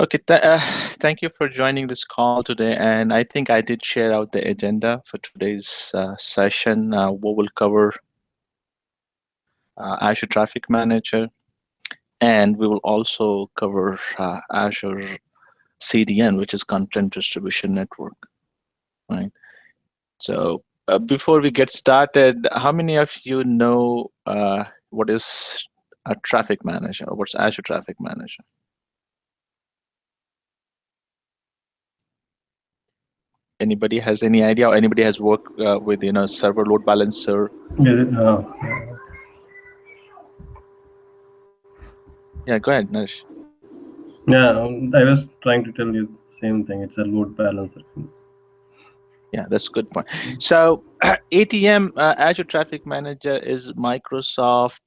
Okay, thank you for joining this call today. And I think I did share out the agenda for today's session. We will cover Azure Traffic Manager, and we will also cover Azure CDN, which is Content Distribution Network. Right. So before we get started, how many of you know what is a traffic manager, or what's Azure Traffic Manager? Anybody has any idea, or anybody has worked with server load balancer? Yeah, go ahead, Naresh. Yeah, I was trying to tell you the same thing. It's a load balancer. Yeah, that's a good point. So ATM, Azure Traffic Manager, is Microsoft,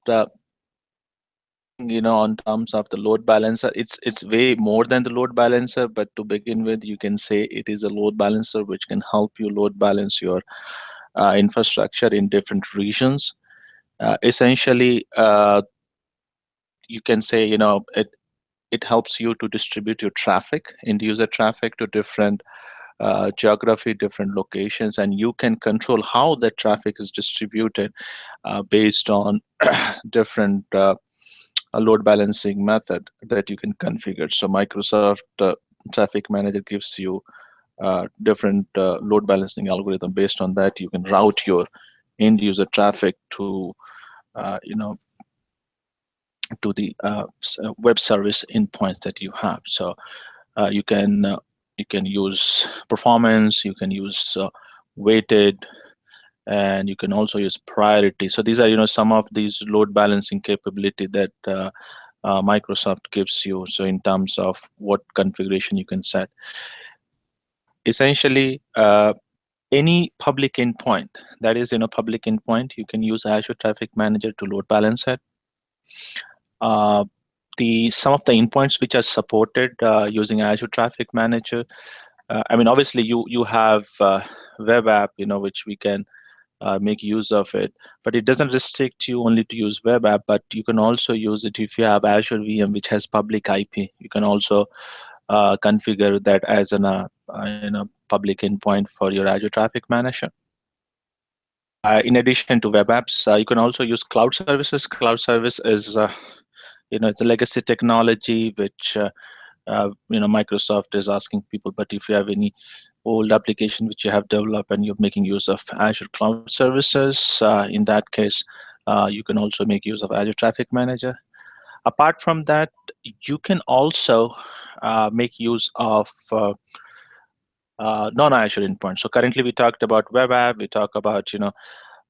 on terms of the load balancer. It's way more than the load balancer, but to begin with, you can say it is a load balancer which can help you load balance your infrastructure in different regions. Essentially, you can say, it helps you to distribute your traffic, end user traffic, to different geography, different locations, and you can control how that traffic is distributed based on different load balancing method that you can configure. So Microsoft Traffic Manager gives you different load balancing algorithm. Based on that, you can route your end user traffic to uh, you know to the web service endpoints that you have. So you can use performance, you can use weighted, and you can also use priority. So these are some of these load balancing capability that Microsoft gives you. So in terms of what configuration you can set, essentially any public endpoint, that is public endpoint, you can use Azure Traffic Manager to load balance it. Uh, the some of the endpoints which are supported using Azure Traffic Manager. I mean, obviously, you have web app, which we can make use of it, but it doesn't restrict you only to use web app. But you can also use it if you have Azure VM, which has public IP. You can also configure that as an public endpoint for your Azure Traffic Manager. In addition to web apps, you can also use cloud services. Cloud service is it's a legacy technology which Microsoft is asking people, but if you have any old application which you have developed and you're making use of Azure cloud services, in that case you can also make use of Azure Traffic Manager. Apart from that, you can also make use of non-Azure endpoints. So currently we talked about web app, we talk about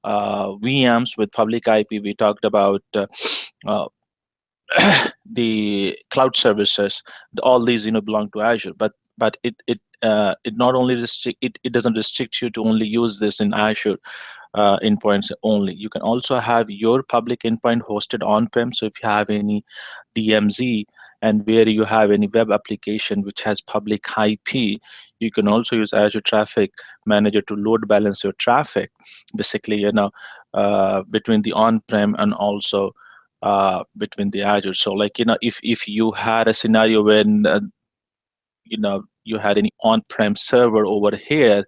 VMs with public IP, we talked about uh, the cloud services. All these belong to Azure, but it not only it doesn't restrict you to only use this in Azure endpoints only. You can also have your public endpoint hosted on-prem. So if you have any DMZ and where you have any web application which has public IP, you can also use Azure Traffic Manager to load balance your traffic. Basically, between the on-prem and also between the Azure. So like, if you had a scenario when, you had any on-prem server over here,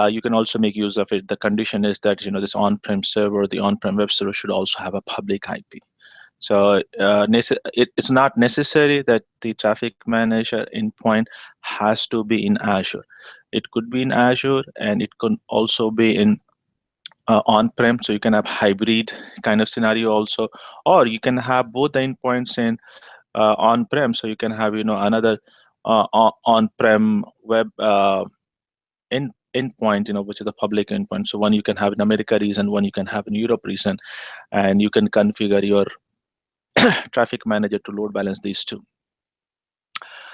you can also make use of it. The condition is that, this on-prem server, the on-prem web server should also have a public IP. So it's not necessary that the traffic manager endpoint has to be in Azure. It could be in Azure, and it could also be in on-prem. So you can have hybrid kind of scenario also, or you can have both the endpoints in on-prem. So you can have another on-prem web endpoint, which is a public endpoint. So one you can have in America region, one you can have in Europe region, and you can configure your traffic manager to load balance these two.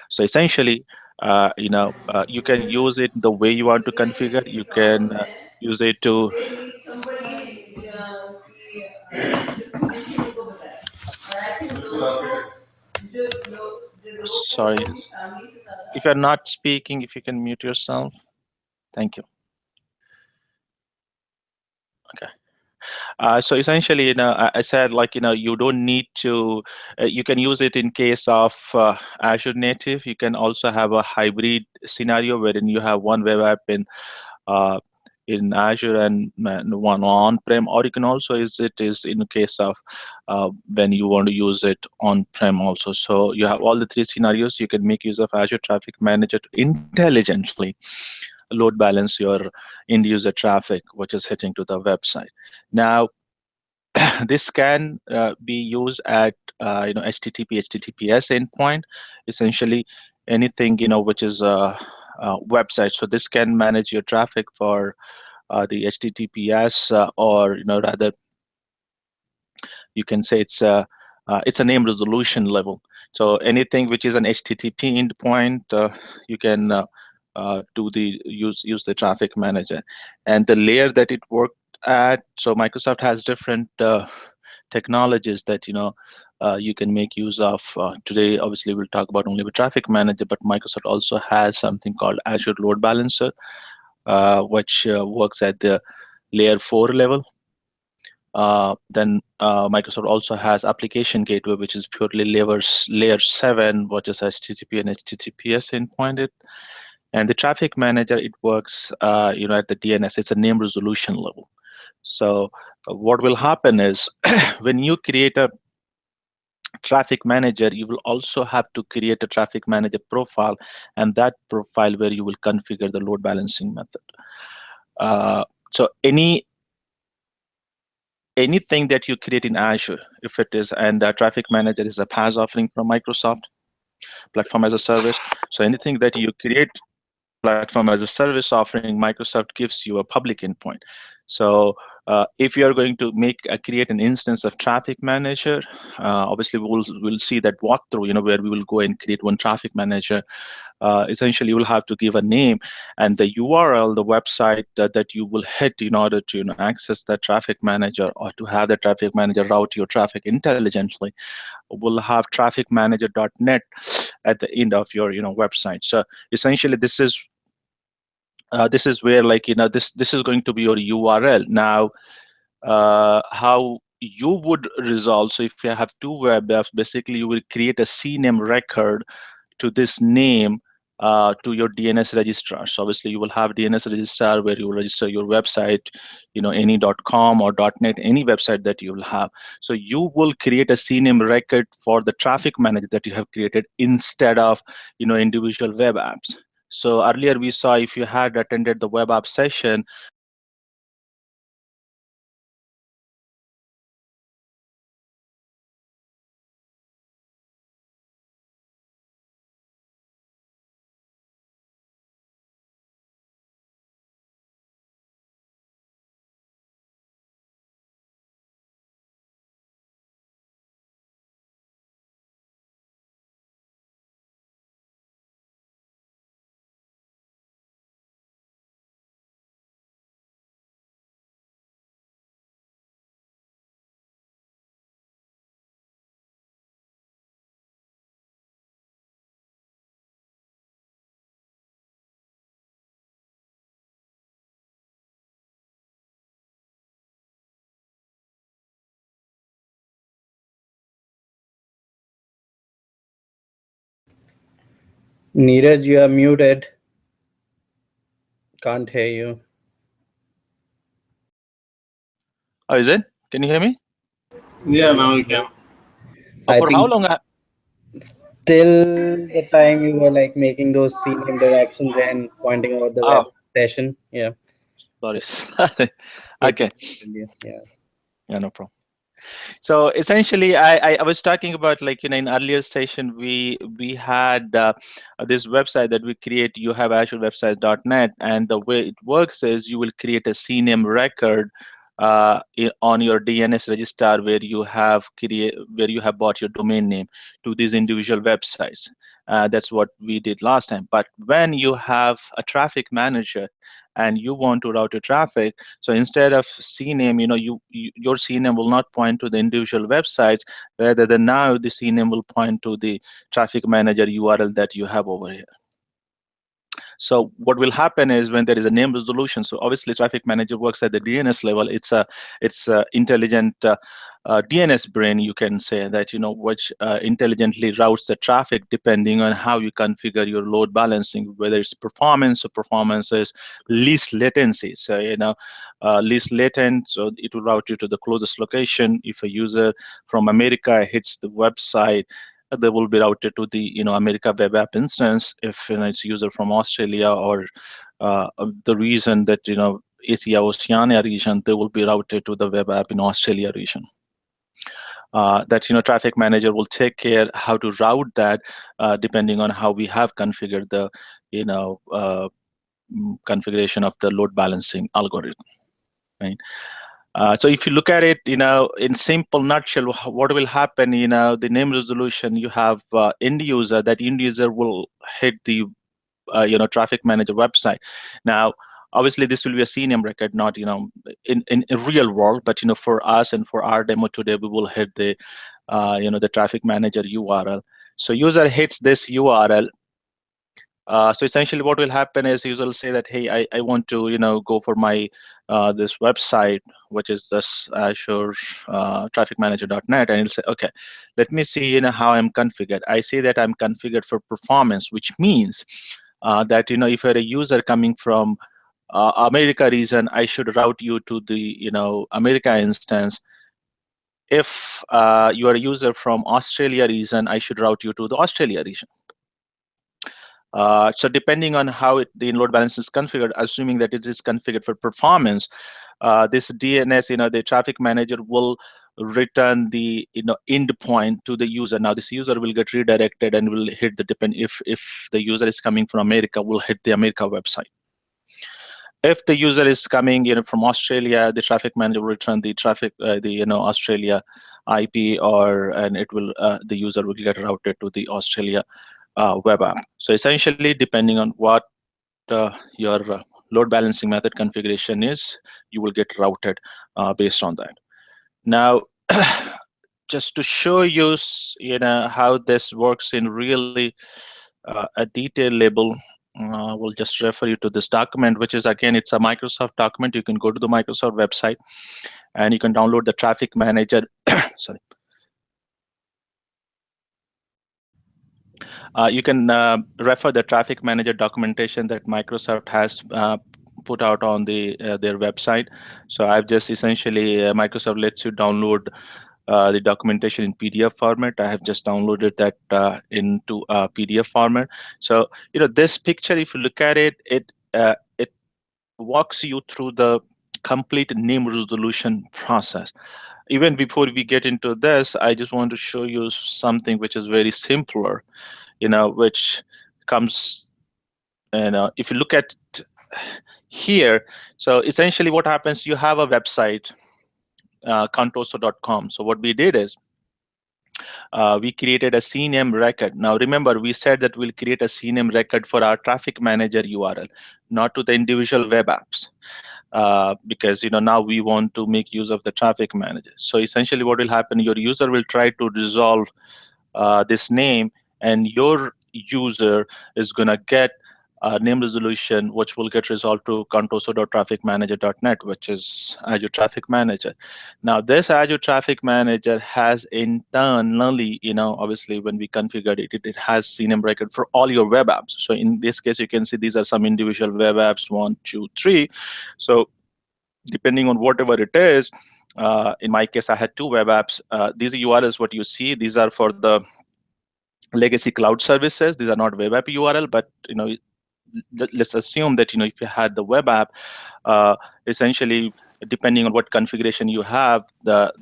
So essentially, you can use it the way you want to configure. You can use it to. Sorry, if you're not speaking, if you can mute yourself. Thank you. Okay. So essentially, I said like, you don't need to. You can use it in case of Azure native. You can also have a hybrid scenario wherein you have one web app uh, in Azure and one on-prem, or you can also use it is in case of when you want to use it on-prem also. So you have all the three scenarios. You can make use of Azure Traffic Manager to intelligently load balance your end user traffic, which is hitting to the website. Now, this can be used at HTTP, HTTPS endpoint, essentially anything which is a website. So this can manage your traffic for the HTTPS, or rather, you can say it's a name resolution level. So anything which is an HTTP endpoint, you can do the use the traffic manager, and the layer that it worked at. So Microsoft has different technologies that you can make use of. Today, obviously, we'll talk about only the traffic manager, but Microsoft also has something called Azure Load Balancer, which works at the layer 4 level. Then Microsoft also has application gateway, which is purely layer 7, which is HTTP and HTTPS endpointed. And the traffic manager, it works at the DNS. It's a name resolution level. So what will happen is when you create a traffic manager, you will also have to create a traffic manager profile, and that profile where you will configure the load balancing method. So anything that you create in Azure, if it is, and traffic manager is a PaaS offering from Microsoft, platform as a service. So anything that you create platform as a service offering, Microsoft gives you a public endpoint. So if you are going to create an instance of traffic manager, obviously we'll see that walkthrough, where we will go and create one traffic manager. Essentially, you will have to give a name and the URL, the website that you will hit in order to access that traffic manager, or to have the traffic manager route your traffic intelligently. Will have trafficmanager.net at the end of your website. So essentially, this is where, like, this is going to be your URL. Now, how you would resolve, so if you have two web apps, basically you will create a CNAME record to this name, to your DNS registrar. So obviously you will have DNS registrar where you will register your website, any .com or .net, any website that you will have. So you will create a CNAME record for the traffic manager that you have created instead of individual web apps. So earlier we saw, if you had attended the web app session, Neeraj, you are muted. Can't hear you. oh, is it? Can you hear me? Yeah, now you can. I For how think long? till the time you were like making those scene interactions and pointing out the web Oh, session. Yeah. sorry. Sorry. It Okay. yeah. Yeah, no problem. So essentially, I was talking about, like, in earlier session, we had this website that we create. You have Azure Websites.net, and the way it works is you will create a CNAME record on your DNS register where you have bought your domain name to these individual websites. That's what we did last time. But when you have a traffic manager and you want to route your traffic, so instead of CNAME, your CNAME will not point to the individual websites, rather than now the CNAME will point to the traffic manager URL that you have over here. So what will happen is when there is a name resolution, so obviously traffic manager works at the DNS level. It's a intelligent DNS brain, you can say, that which intelligently routes the traffic depending on how you configure your load balancing, whether it's performance or performance is least latency. So least latent, so it will route you to the closest location. If a user from America hits the website, they will be routed to the America web app instance. If it's a user from Australia or the region that Asia Oceania region, they will be routed to the web app in Australia region. That traffic manager will take care how to route that depending on how we have configured the configuration of the load balancing algorithm, right? So if you look at it, in simple nutshell, what will happen, the name resolution, you have end user. That end user will hit the, traffic manager website. Now, obviously, this will be a CNAME record, not, in a real world, but, for us and for our demo today, we will hit the, the traffic manager URL. So user hits this URL. So essentially what will happen is user will say that, hey, I want to go for my this website, which is this Azure Traffic Manager.net, and it'll say, okay, let me see how I'm configured. I say that I'm configured for performance, which means that if you're a user coming from America region, I should route you to the America instance. If you are a user from Australia region, I should route you to the Australia region. So depending on how the load balance is configured, assuming that it is configured for performance, this DNS, the traffic manager will return the endpoint to the user. Now this user will get redirected and will hit the if the user is coming from America, will hit the America website. If the user is coming from Australia, the traffic manager will return the traffic the Australia IP, and it will the user will get routed to the Australia web app. So essentially, depending on what your load balancing method configuration is, you will get routed based on that. Now, just to show you, how this works in really a detailed level, we'll just refer you to this document, which is, again, it's a Microsoft document. You can go to the Microsoft website and you can download the traffic manager. Sorry. You can refer the traffic manager documentation that Microsoft has put out on their website. So I've just essentially, Microsoft lets you download the documentation in PDF format. I have just downloaded that into PDF format. So this picture, if you look at it, it walks you through the complete name resolution process. Even before we get into this, I just want to show you something which is very simpler, which comes, if you look at here, so essentially what happens, you have a website, contoso.com. So what we did is we created a CNAME record. Now remember, we said that we'll create a CNAME record for our traffic manager URL, not to the individual web apps. Because now we want to make use of the traffic manager. So essentially what will happen, your user will try to resolve this name, and your user is going to get a name resolution which will get resolved to contoso.trafficmanager.net, which is Azure Traffic Manager. Now this Azure Traffic Manager has internally, obviously when we configured it, it has CNAME record for all your web apps. So in this case, you can see these are some individual web apps, 1, 2, 3. So depending on whatever it is, in my case, I had 2 web apps. These URLs, what you see, these are for the legacy cloud services. These are not web app URL, but let's assume that if you had the web app, essentially depending on what configuration you have,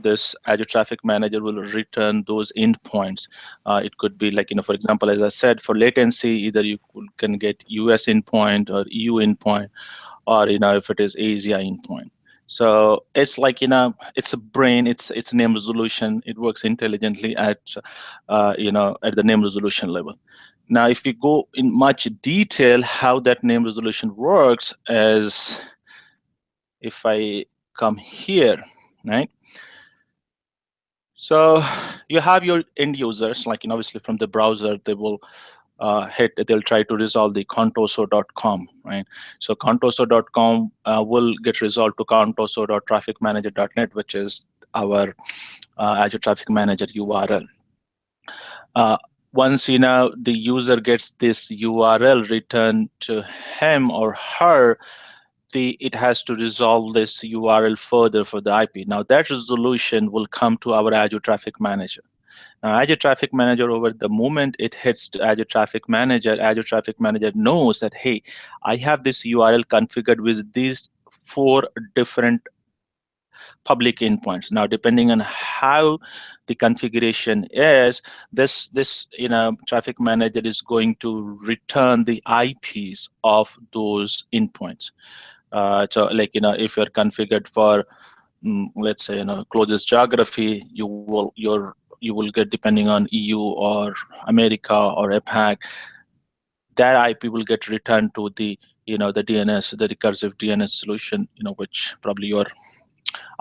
this Azure Traffic Manager will return those endpoints. It could be like, for example, as I said, for latency, either you can get US endpoint or EU endpoint, or if it is Asia endpoint. So it's like it's a brain, it's name resolution. It works intelligently at at the name resolution level. Now, if we go in much detail how that name resolution works, is if I come here, right? So you have your end users, like obviously from the browser, they will hit, they'll try to resolve the contoso.com, right? So contoso.com will get resolved to contoso.trafficmanager.net, which is our Azure Traffic Manager URL. Uh, Once the user gets this URL returned to him or her, it has to resolve this URL further for the IP. Now that resolution will come to our Azure Traffic Manager. Now, Azure Traffic Manager, over the moment it hits to Azure Traffic Manager knows that, hey, I have this URL configured with these 4 different public endpoints. Now, depending on how the configuration is, this Traffic Manager is going to return the IPs of those endpoints. So, like if you're configured for let's say closest geography, you will get, depending on EU or America or APAC, that IP will get returned to the the DNS, the recursive DNS solution, which probably your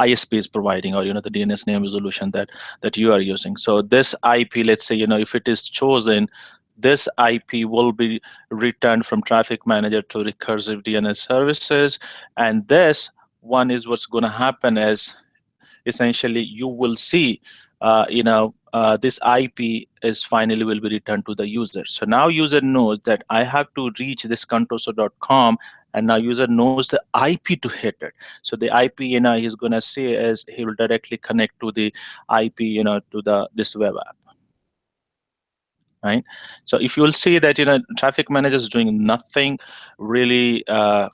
ISP is providing, or the DNS name resolution that you are using. So this IP, let's say if it is chosen, this IP will be returned from Traffic Manager to recursive DNS services, and this one is what's going to happen is, essentially you will see this IP is finally will be returned to the user. So now user knows that I have to reach this contoso.com, and now user knows the IP to hit it. So the IP he's going to say is he will directly connect to the IP to this web app, right? So if you will see that Traffic Manager is doing nothing really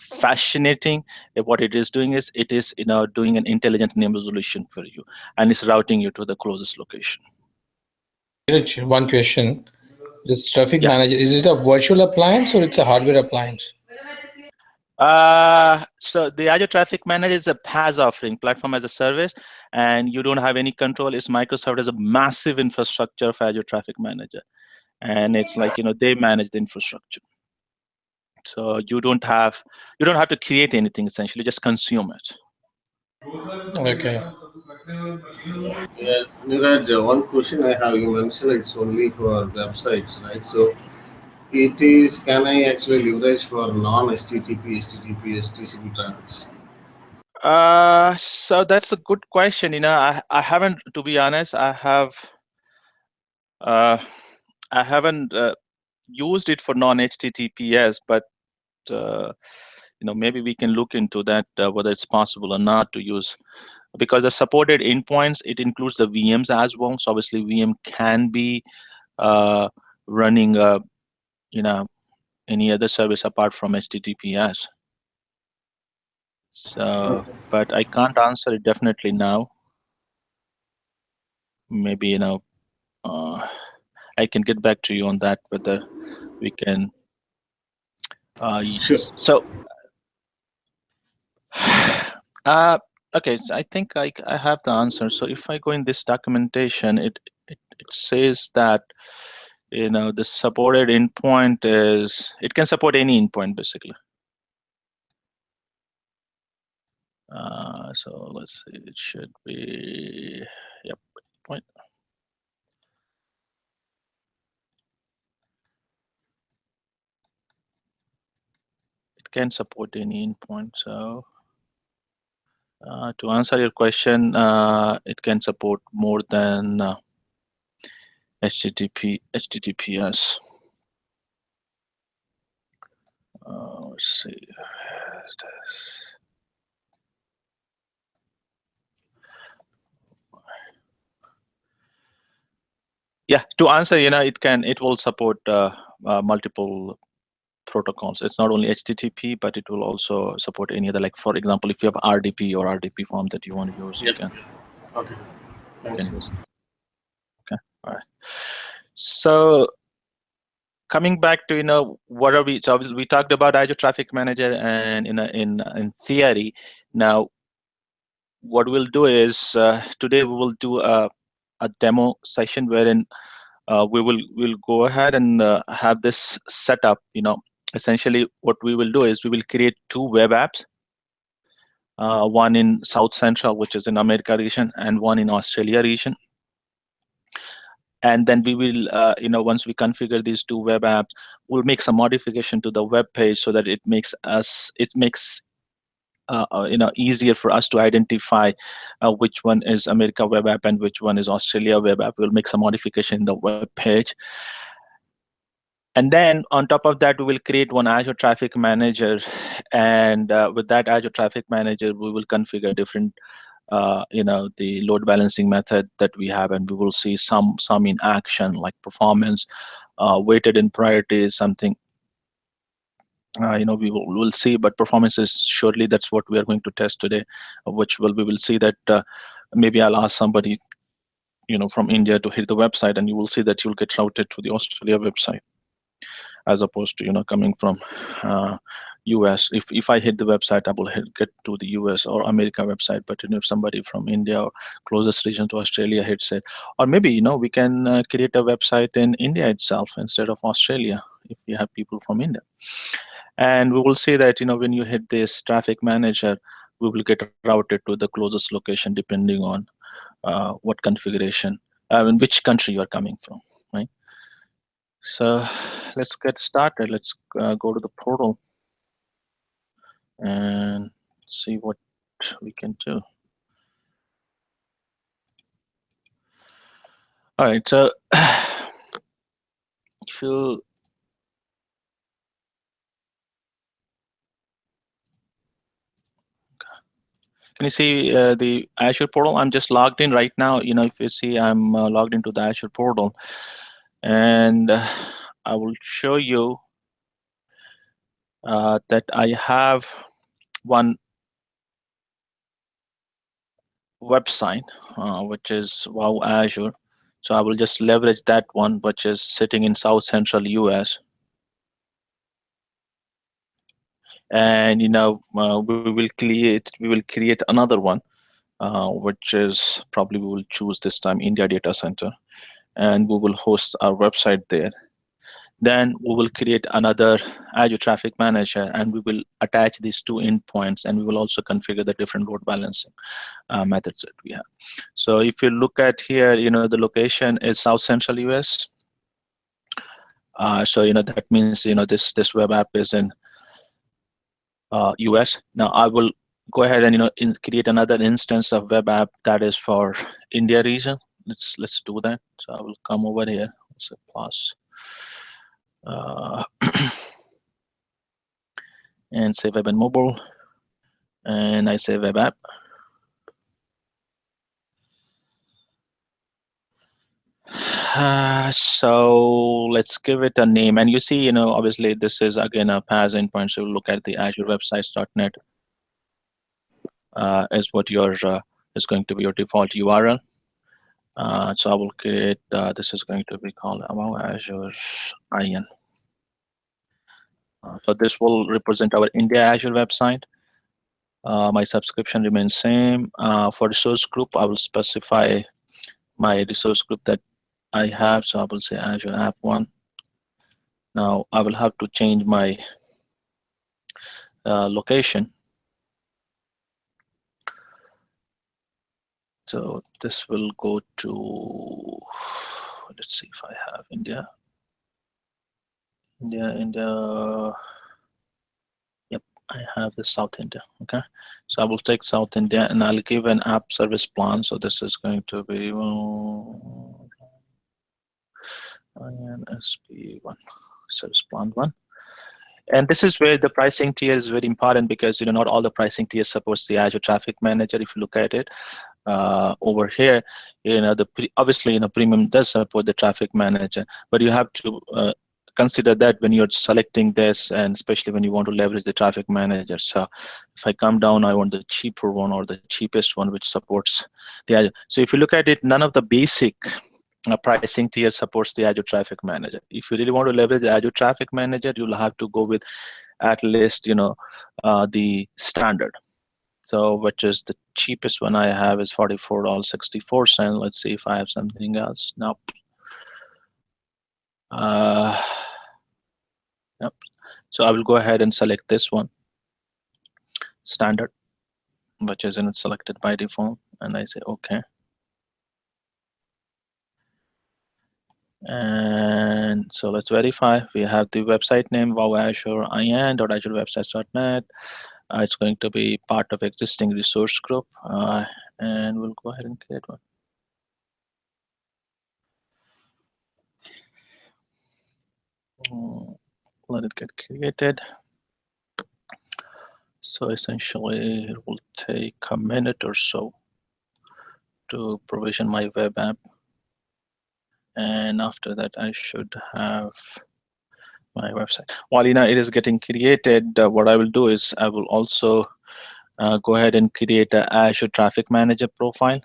fascinating. What it is doing is it is doing an intelligent name resolution for you, and it's routing you to the closest location. Rich, one question. This traffic Yeah. manager, is it a virtual appliance or it's a hardware appliance? So the Azure Traffic Manager is a PaaS offering, platform as a service, and you don't have any control. It's Microsoft has a massive infrastructure for Azure Traffic Manager, and it's like they manage the infrastructure. So you don't have to create anything, essentially, just consume it. Okay. Yeah, Niraj, one question I have. You mentioned it's only for websites, right? So it is. Can I actually leverage for non-HTTP, HTTPS, TCP traffics? So that's a good question. I haven't, to be honest, uh, I haven't used it for non-HTTPS, but maybe we can look into that, whether it's possible or not to use, because the supported endpoints, it includes the VMs as well. So obviously VM can be running any other service apart from HTTPS. So, Okay. but I can't answer it definitely now. Maybe I can get back to you on that, whether we can. Sure. So, okay, so I think I have the answer. So if I go in this documentation, it says that the supported endpoint is, it can support any endpoint basically. So let's see, it should be, yep, point. It can support any endpoint. So to answer your question, it can support more than HTTPS. Let's see. Yeah, to answer, it will support multiple protocols. It's not only HTTP, but it will also support any other, like for example, if you have RDP or RDP form that you want to use, you Yep. Okay. Thanks. can use it. Okay, all right. So coming back to what are we? So obviously we talked about Azure Traffic Manager, and in theory, now what we'll do is today we will do a demo session wherein we'll go ahead and have this set up. Essentially, what we will do is we will create 2 web apps, one in South Central, which is in America region, and one in Australia region. and then we will, once we configure these two web apps, we'll make some modification to the web page so that it makes easier for us to identify which one is America web app and which one is Australia web app. We'll make some modification in the web page. And then on top of that, we will create one Azure Traffic Manager. And with that Azure Traffic Manager, we will configure different, the load balancing method that we have, and we will see some in action, like performance, weighted in priority is something, we will see, but performance is surely that's what we are going to test today, we will see that maybe I'll ask somebody, from India to hit the website, and you will see that you'll get routed to the Australia website, as opposed to coming from US. If I hit the website, I will get to the US or America website. But if somebody from India or closest region to Australia hits it, or maybe we can create a website in India itself instead of Australia if we have people from India. And we will see that when you hit this traffic manager, we will get routed to the closest location depending on what configuration, in which country you are coming from, right? So let's get started. Let's go to the portal and see what we can do. All right, so if you can you see the Azure portal? I'm just logged in right now. If you see, I'm logged into the Azure portal, and I will show you that I have one website, which is Wow Azure. So I will just leverage that one, which is sitting in South Central US. And we will create another one, which is probably we will choose this time India data center, and we will host our website there. Then we will create another Azure Traffic Manager, and we will attach these two endpoints, and we will also configure the different load balancing methods that we have. So if you look at here, the location is South Central US. So that means this web app is in US. Now I will go ahead and create another instance of web app that is for India region. Let's do that. So I will come over here. Let's say plus and say web and mobile, and I say web app. So let's give it a name, and you see, obviously this is again a PaaS endpoint. So look at the Azure websites.net is what your is going to be your default URL. So I will create, this is going to be called Azure IN. So this will represent our India Azure website. My subscription remains same. For resource group, I will specify my resource group that I have. So I will say Azure App 1. Now I will have to change my location. So this will go to, let's see if I have India. Yep, I have the South India. Okay, so I will take South India, and I'll give an app service plan. So this is going to be INSP1 service plan 1. And this is where the pricing tier is very important, because not all the pricing tiers supports the Azure Traffic Manager. If you look at it over here, obviously premium does support the Traffic Manager, but you have to consider that when you're selecting this, and especially when you want to leverage the Traffic Manager. So if I come down, I want the cheaper one or the cheapest one which supports the Azure. So if you look at it, none of the basic pricing tier supports the Azure Traffic Manager. If you really want to leverage the Azure Traffic Manager, you'll have to go with at least the standard. So which is the cheapest one I have is $44.64. Let's see if I have something else. Nope. Yep. So I will go ahead and select this one, standard, which is selected by default, and I say okay. And so let's verify. We have the website name, wow Azure in.azurewebsites.net. It's going to be part of existing resource group, and we'll go ahead and create one. Let it get created. So essentially, it will take a minute or so to provision my web app. And after that, I should have my website. While it is getting created, what I will do is I will also go ahead and create an Azure Traffic Manager profile.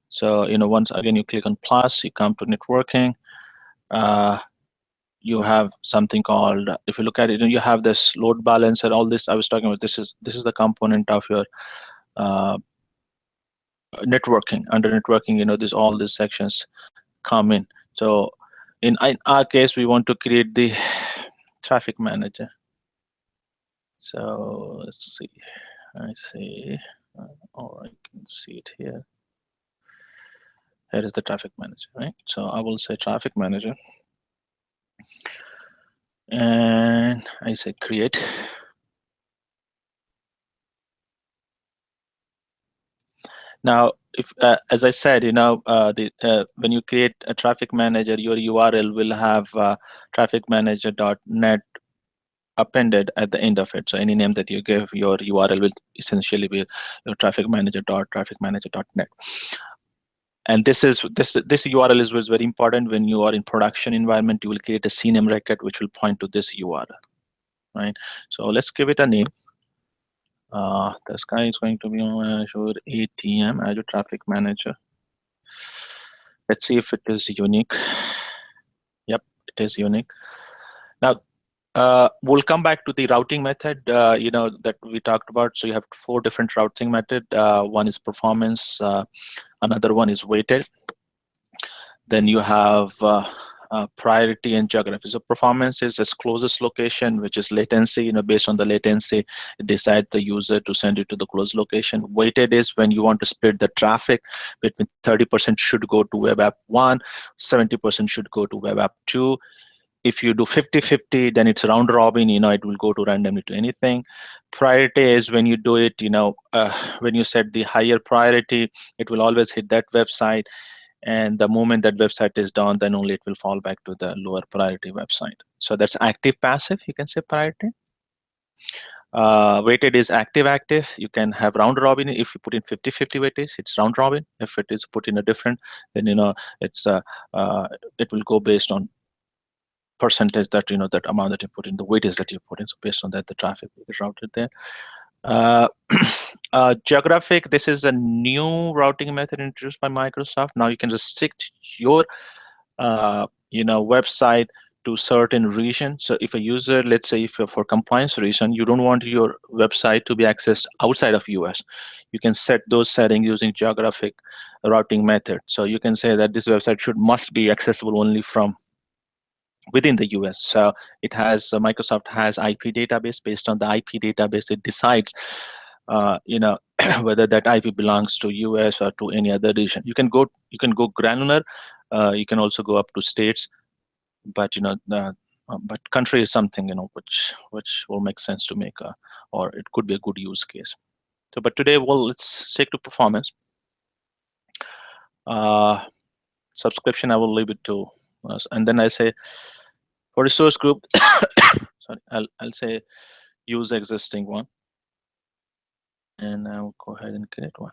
So once again you click on plus, you come to networking. You have something called, if you look at it, you have this load balancer. All this I was talking about. This is the component of your networking. Under networking, all these sections come in. So in our case, we want to create the traffic manager. So let's see. I see. Or I can see it here. Here is the traffic manager, right? So I will say traffic manager, and I say create. Now, if as I said, when you create a traffic manager, your URL will have trafficmanager.net appended at the end of it. So any name that you give, your URL will essentially be your trafficmanager.trafficmanager.net. And this URL was very important when you are in production environment. You will create a CNAME record which will point to this URL, right? So let's give it a name. This guy is going to be on Azure ATM, Azure Traffic Manager. Let's see if it is unique. Yep, it is unique. Now, we'll come back to the routing method, that we talked about. So you have 4 different routing methods. One is performance, another one is weighted. Then you have priority and geography. So performance is its closest location, which is latency. Based on the latency, it decides the user to send it to the closest location. Weighted is when you want to split the traffic between 30% should go to web app 1, 70% should go to web app 2. If you do 50-50, then it's round robin, it will go to randomly to anything. Priority is when you do it, when you set the higher priority, it will always hit that website. And the moment that website is done, then only it will fall back to the lower priority website. So that's active passive, you can say priority. Weighted is active. You can have round robin. If you put in 50-50 weightage, it's round robin. If it is put in a different, then it's it will go based on percentage that that amount that you put in, the weightage that you put in. So based on that, the traffic will get routed there. Geographic, this is a new routing method introduced by Microsoft. Now you can restrict your website to certain region. So if a user, let's say if for compliance reason, you don't want your website to be accessed outside of US, you can set those settings using geographic routing method. So you can say that this website must be accessible only from within the US. So it has Microsoft has IP database. Based on the IP database, it decides whether that IP belongs to US or to any other region. You can go granular. You can also go up to states, but but country is something which will make sense to make or it could be a good use case. So, but today, let's stick to performance. Subscription, I will leave it to us, and then I say for resource group. Sorry, I'll say use existing one, and I'll go ahead and create one.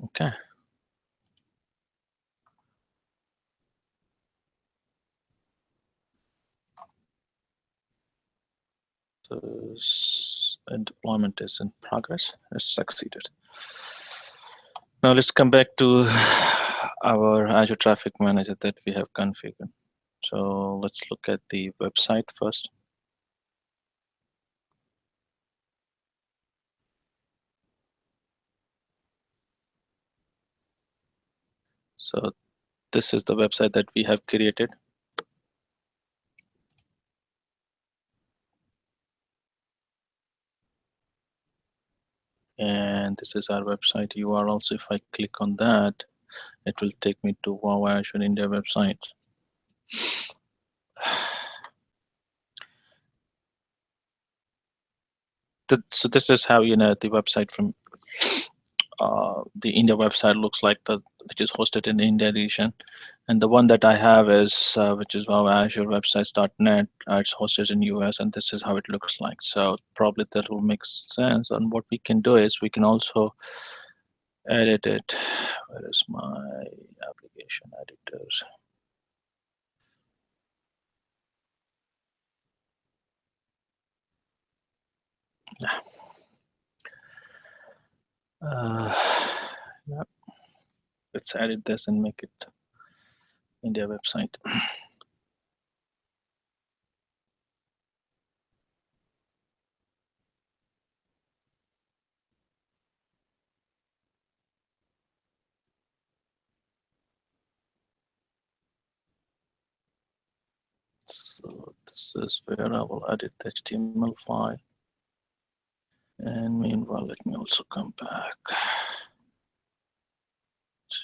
Okay. And deployment is in progress. It's succeeded. Now let's come back to our Azure Traffic Manager that we have configured. So let's look at the website first. So this is the website that we have created. And this is our website URL. So if I click on that, it will take me to Wow Azure India website. So this is how the website from the India website looks like, which is hosted in the India region. And the one that I have is which is Wow Azure websites.net. It's hosted in US, and this is how it looks like. So probably that will make sense. And what we can do is we can also edit it. Where is my application editor? Yeah, let's edit this and make it India website. So this is where I will edit the HTML file. And meanwhile, let me also come back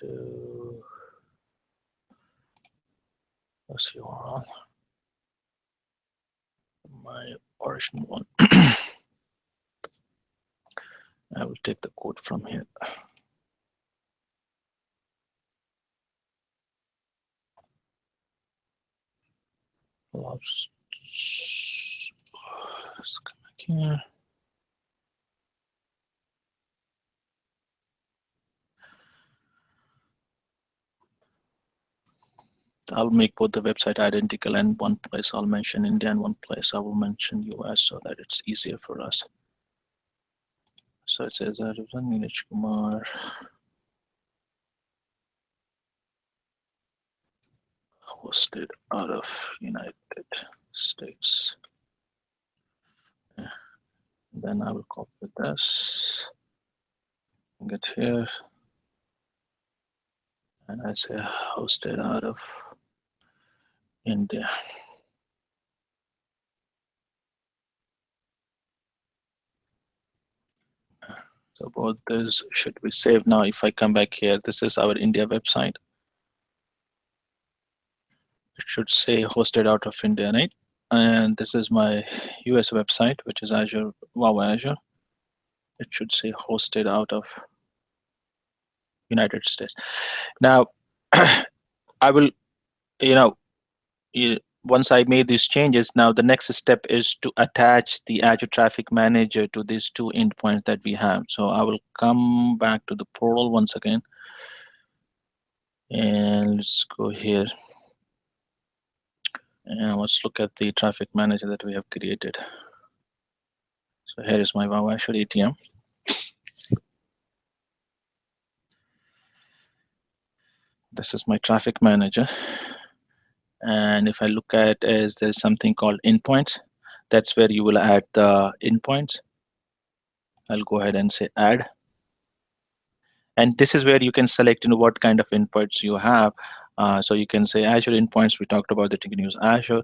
to this URL, my original one. I will take the code from here. Let's come back here. I'll make both the website identical, and one place I'll mention India and one place I will mention US so that it's easier for us. So it says that Neeraj Kumar hosted out of United States. Then I will copy this, get here, and I say hosted out of India. So both this should be saved. Now, if I come back here, this is our India website. It should say hosted out of India, right? And this is my US website, which is Azure, Wow Azure. It should say hosted out of United States. Now, I will, once I made these changes, now the next step is to attach the Azure Traffic Manager to these two endpoints that we have. So I will come back to the portal once again. And let's go here. And let's look at the traffic manager that we have created. So here is my Wow Azure ATM. This is my traffic manager. And if I look at there's something called endpoints. That's where you will add the endpoints. I'll go ahead and say add. And this is where you can select what kind of endpoints you have. So you can say Azure endpoints. We talked about that you can use Azure,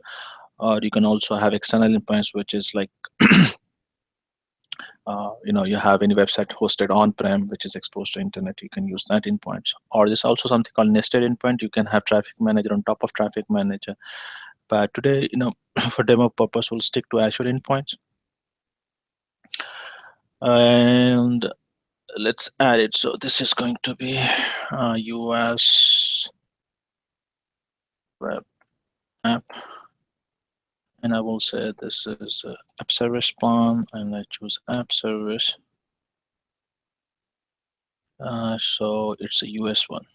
or you can also have external endpoints, which is like you have any website hosted on-prem, which is exposed to internet, you can use that endpoints. Or there's also something called nested endpoint. You can have traffic manager on top of traffic manager. But today, for demo purpose, we'll stick to Azure endpoints. And let's add it. So this is going to be US web app. And I will say this is app service spawn, and I choose app service. So it's a US one.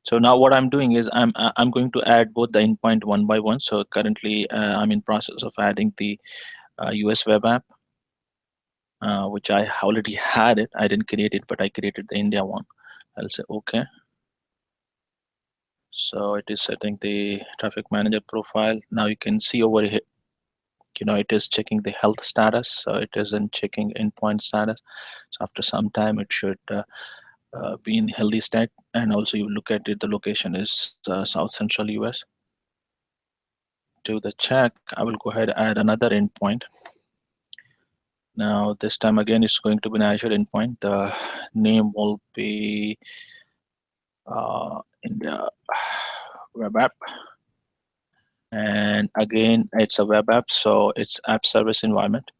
So now what I'm doing is I'm going to add both the endpoint one by one. So currently I'm in process of adding the US web app, which I already had it. I didn't create it, but I created the India one. I'll say okay. So it is setting the traffic manager profile. Now you can see over here, it is checking the health status. So it isn't checking endpoint status. So after some time, it should be in healthy state. And also you look at it, the location is South Central US. To the check, I will go ahead and add another endpoint. Now this time again, it's going to be an Azure endpoint. The name will be India web app. And again, it's a web app, so it's app service environment.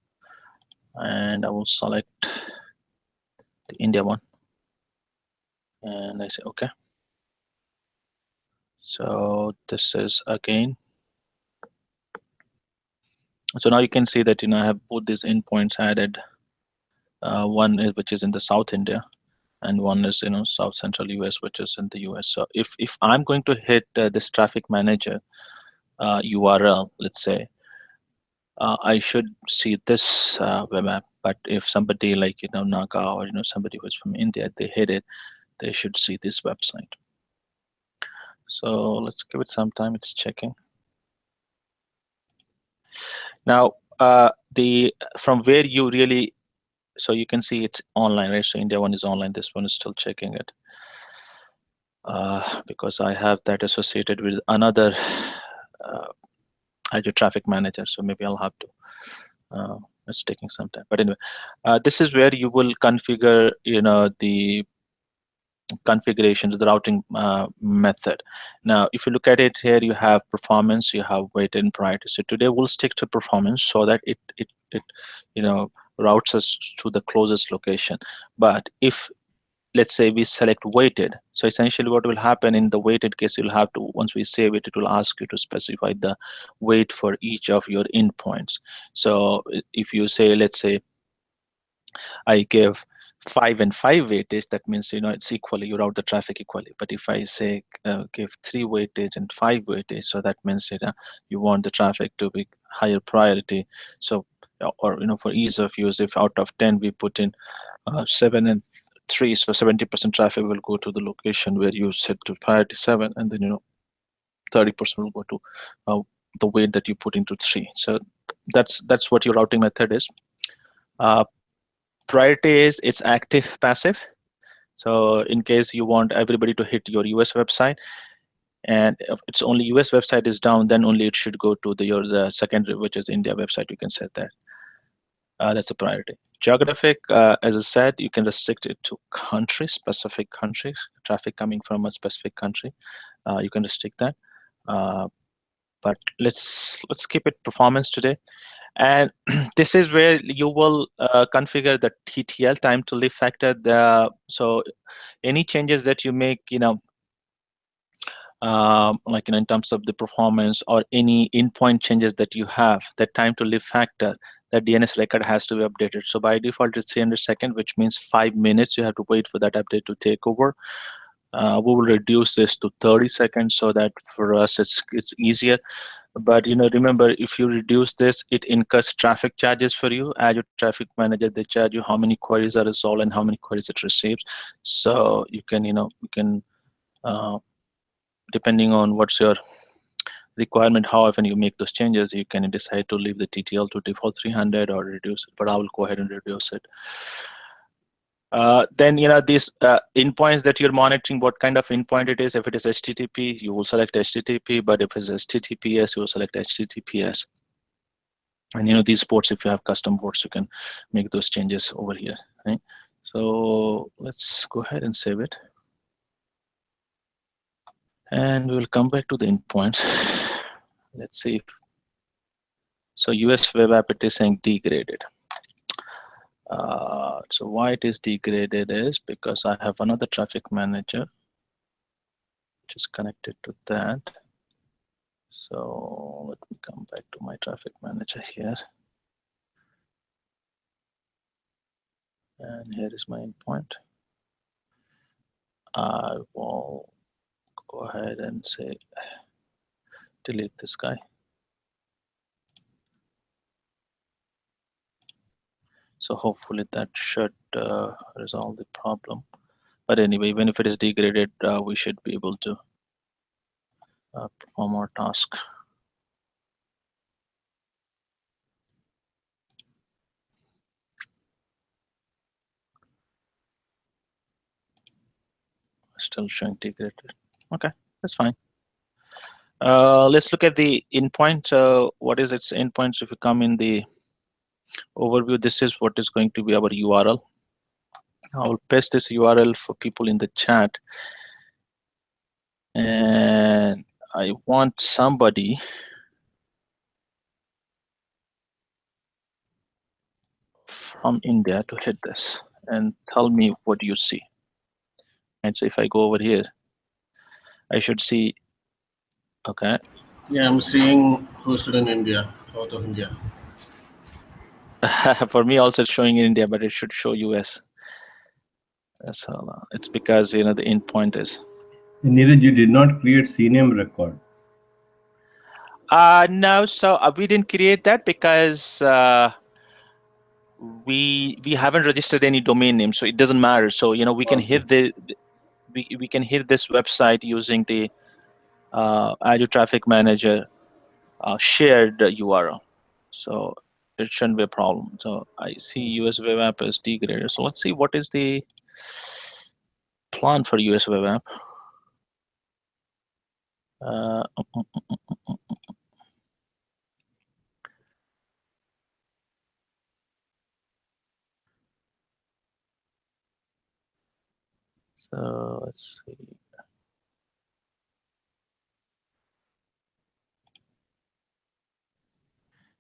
And I will select the India one. And I say, okay. So this is again. So now you can see that, I have both these endpoints added. One is which is in the South India, and one is South Central US, which is in the US. So if I'm going to hit this traffic manager URL, let's say, I should see this web app. But if somebody like Naga or somebody who's from India, they hit it, they should see this website. So let's give it some time. It's checking. Now the from where you really, so you can see it's online, right? So India one is online. This one is still checking it. Because I have that associated with another Azure Traffic Manager, so maybe I'll have to. It's taking some time, but anyway, this is where you will configure, the configuration, the routing method. Now, if you look at it here, you have performance, you have weighted and priority. So today we'll stick to performance so that it routes us to the closest location. But if let's say we select weighted, so essentially what will happen in the weighted case, you'll have to, once we save it, it will ask you to specify the weight for each of your endpoints. So if you say, let's say I give 5 and 5 weightage, that means it's equally, you route the traffic equally. But if I say give 3 weightage and 5 weightage, so that means you want the traffic to be higher priority. So or for ease of use, if out of 10 we put in 7 and 3, so 70% traffic will go to the location where you set to priority 7, and then 30% will go to the weight that you put into 3. So that's what your routing method is. Priority is it's active passive. So in case you want everybody to hit your US website, and if it's only US website is down, then only it should go to the secondary, which is India website. You can set that. That's a priority. Geographic, as I said, you can restrict it to country, specific countries, traffic coming from a specific country. You can restrict that. But let's keep it performance today. And this is where you will configure the TTL, time to live factor. So any changes that you make, like in terms of the performance or any endpoint changes that you have, that time to live factor, that DNS record has to be updated. So by default, it's 300 seconds, which means 5 minutes you have to wait for that update to take over. We will reduce this to 30 seconds so that for us it's easier. But remember, if you reduce this, it incurs traffic charges for you. Azure Traffic Manager, they charge you how many queries are resolved and how many queries it receives. So you can depending on what's your requirement, how often you make those changes, you can decide to leave the TTL to default 300 or reduce it, but I will go ahead and reduce it. Then these endpoints that you're monitoring, what kind of endpoint it is. If it is HTTP, you will select HTTP, but if it's HTTPS, you will select HTTPS. And these ports, if you have custom ports, you can make those changes over here, right? So let's go ahead and save it. And we'll come back to the endpoints. Let's see. So US web app, it is saying degraded. So why it is degraded is because I have another traffic manager which is connected to that. So let me come back to my traffic manager here. And here is my endpoint. I will go ahead and say delete this guy. So hopefully that should resolve the problem. But anyway, even if it is degraded, we should be able to perform our task. Still showing degraded. Okay, that's fine. Let's look at the endpoint. What is its endpoints? If you come in the overview, this is what is going to be our URL. I will paste this URL for people in the chat, and I want somebody from India to hit this and tell me what you see. And so if I go over here, I should see, okay. Yeah, I'm seeing hosted in India, out of India. For me also it's showing in India, but it should show US. That's all. It's because, you know, the endpoint is. Neeraj, you did not create CNAME record. No, so we didn't create that because we haven't registered any domain name, so it doesn't matter. So, you know, we can hit the we can hit this website using the Azure Traffic Manager shared URL. So it shouldn't be a problem. So I see US Web App is degraded. So let's see what is the plan for US Web App. Uh, so let's see.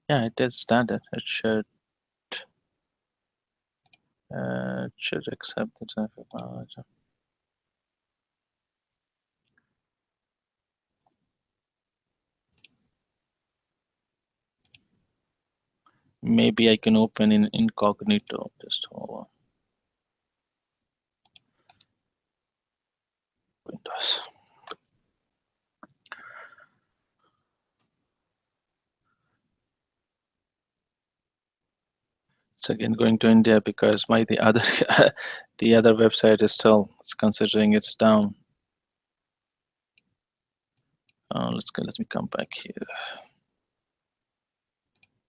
Yeah, it is standard. It should accept the traffic manager. Maybe I can open in incognito. Just hold on. Windows. It's again going to India because the other the other website is still, it's considering it's down. Let me come back here.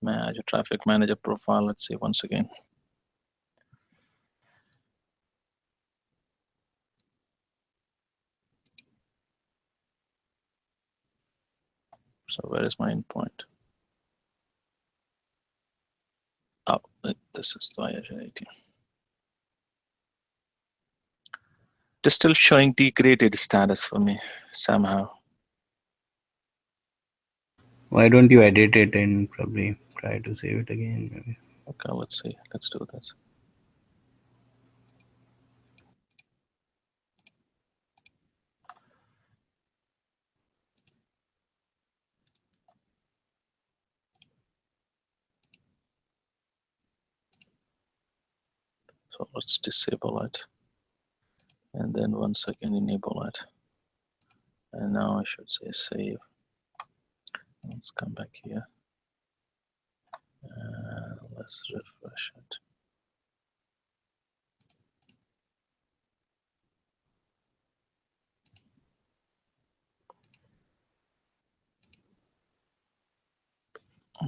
Manage traffic manager profile. Let's see once again. So where is my endpoint? Oh, this is the Azure 18. It's still showing degraded status for me somehow. Why don't you edit it and probably try to save it again? Maybe. Okay, let's see. Let's do this. So let's disable it. And then once again enable it. And now I should say save. Let's come back here. Let's refresh it.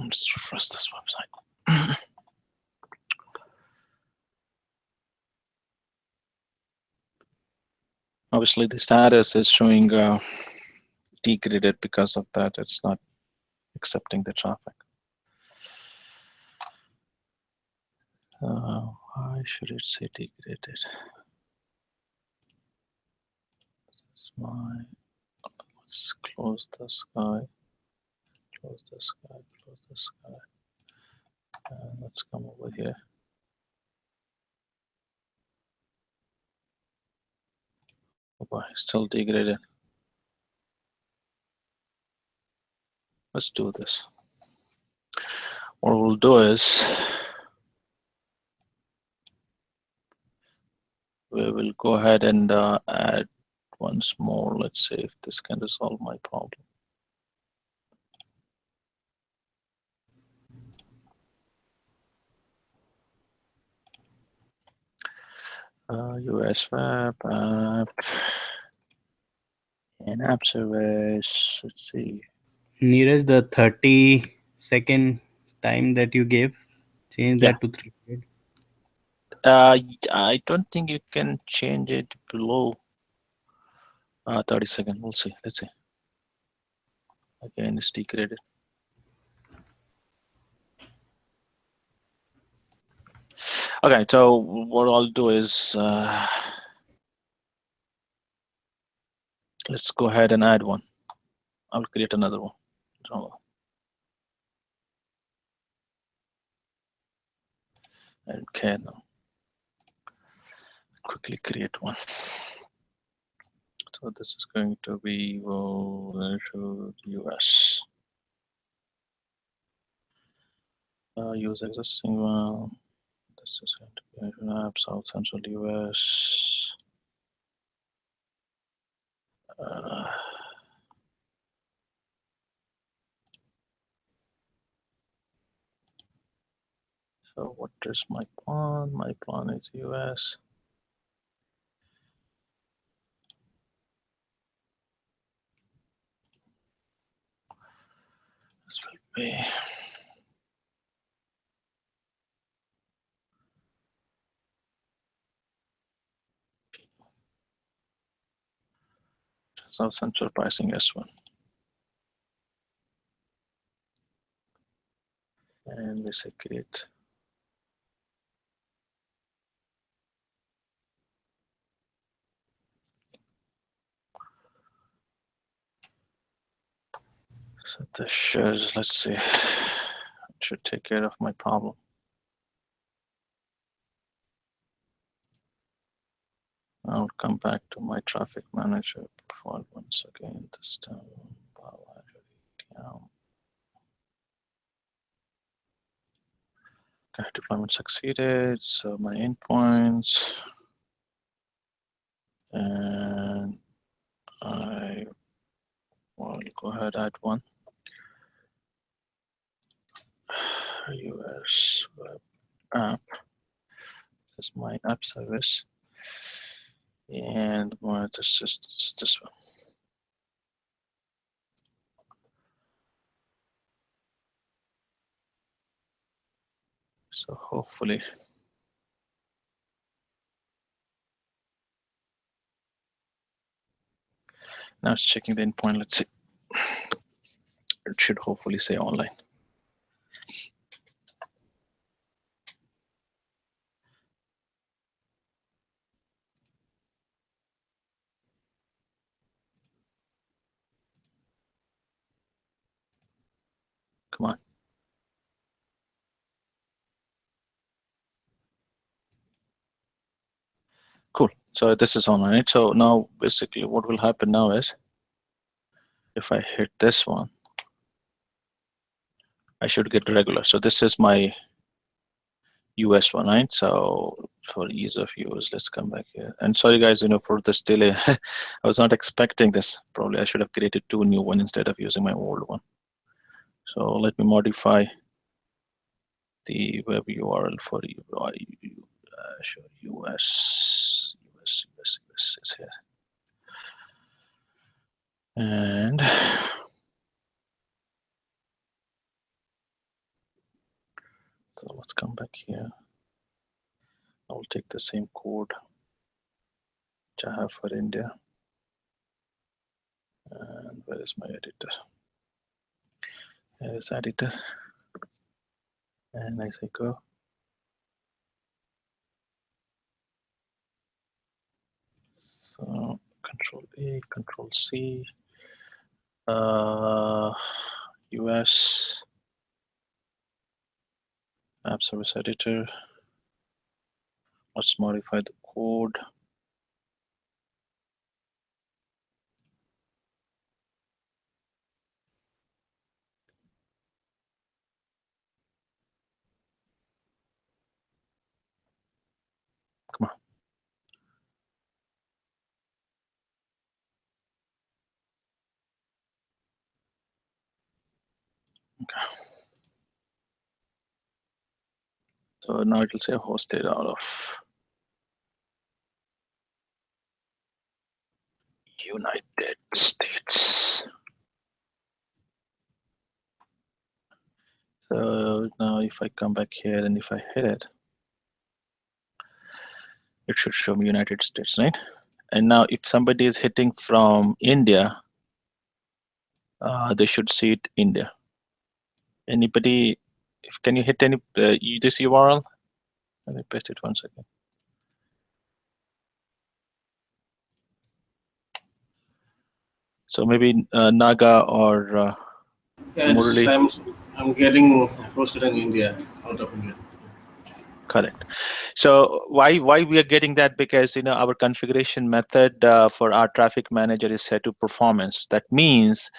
Let's refresh this website. Obviously, the status is showing degraded because of that. It's not accepting the traffic. Why should it say degraded? This is let's close this guy, close this guy, close this guy. And let's come over here. Oh boy, still degraded. Let's do this. What we'll do is we will go ahead and add once more. Let's see if this can resolve my problem. US Web App and App Service. Let's see. Neeraj, the 30-second time that you gave, change Yeah. that to 300. I don't think you can change it below 30 seconds. We'll see. Let's see. Again, it's degraded. Okay, so what I'll do is let's go ahead and add one. I'll create another one. So, I don't care now. Quickly create one. So this is going to be US. Use existing one. This is going to be Azure App, South Central US. So what is my plan? My plan is US. This will be South Central pricing S1. And we say create. So this shows, let's see, it should take care of my problem. I'll come back to my traffic manager profile once again, this time. Okay, deployment succeeded. So my endpoints, and I will go ahead add one. US web app. This is my app service, and this is this one. So hopefully, now it's checking the endpoint. Let's see. It should hopefully say online. Come on. Cool. So this is online. Right? So now basically what will happen now is if I hit this one, I should get regular. So this is my US one, right? So for ease of use, let's come back here. And sorry guys, for this delay, I was not expecting this. Probably I should have created two new ones instead of using my old one. So let me modify the web URL for Azure US is here. And so let's come back here. I will take the same code which I have for India. And where is my editor? Here is editor. And I say go. So Control A, Control C, US App Service Editor. Let's modify the code. Come on. Okay. So now it will say hosted out of United States. So now if I come back here and if I hit it, it should show me United States, right? And now if somebody is hitting from India, they should see it India. Anybody, can you hit any this URL? Let me paste it once again. So maybe Naga or Yeah, it's, Murali. I'm getting hosted in India, out of India. Correct. So why we are getting that? Because our configuration method for our traffic manager is set to performance. That means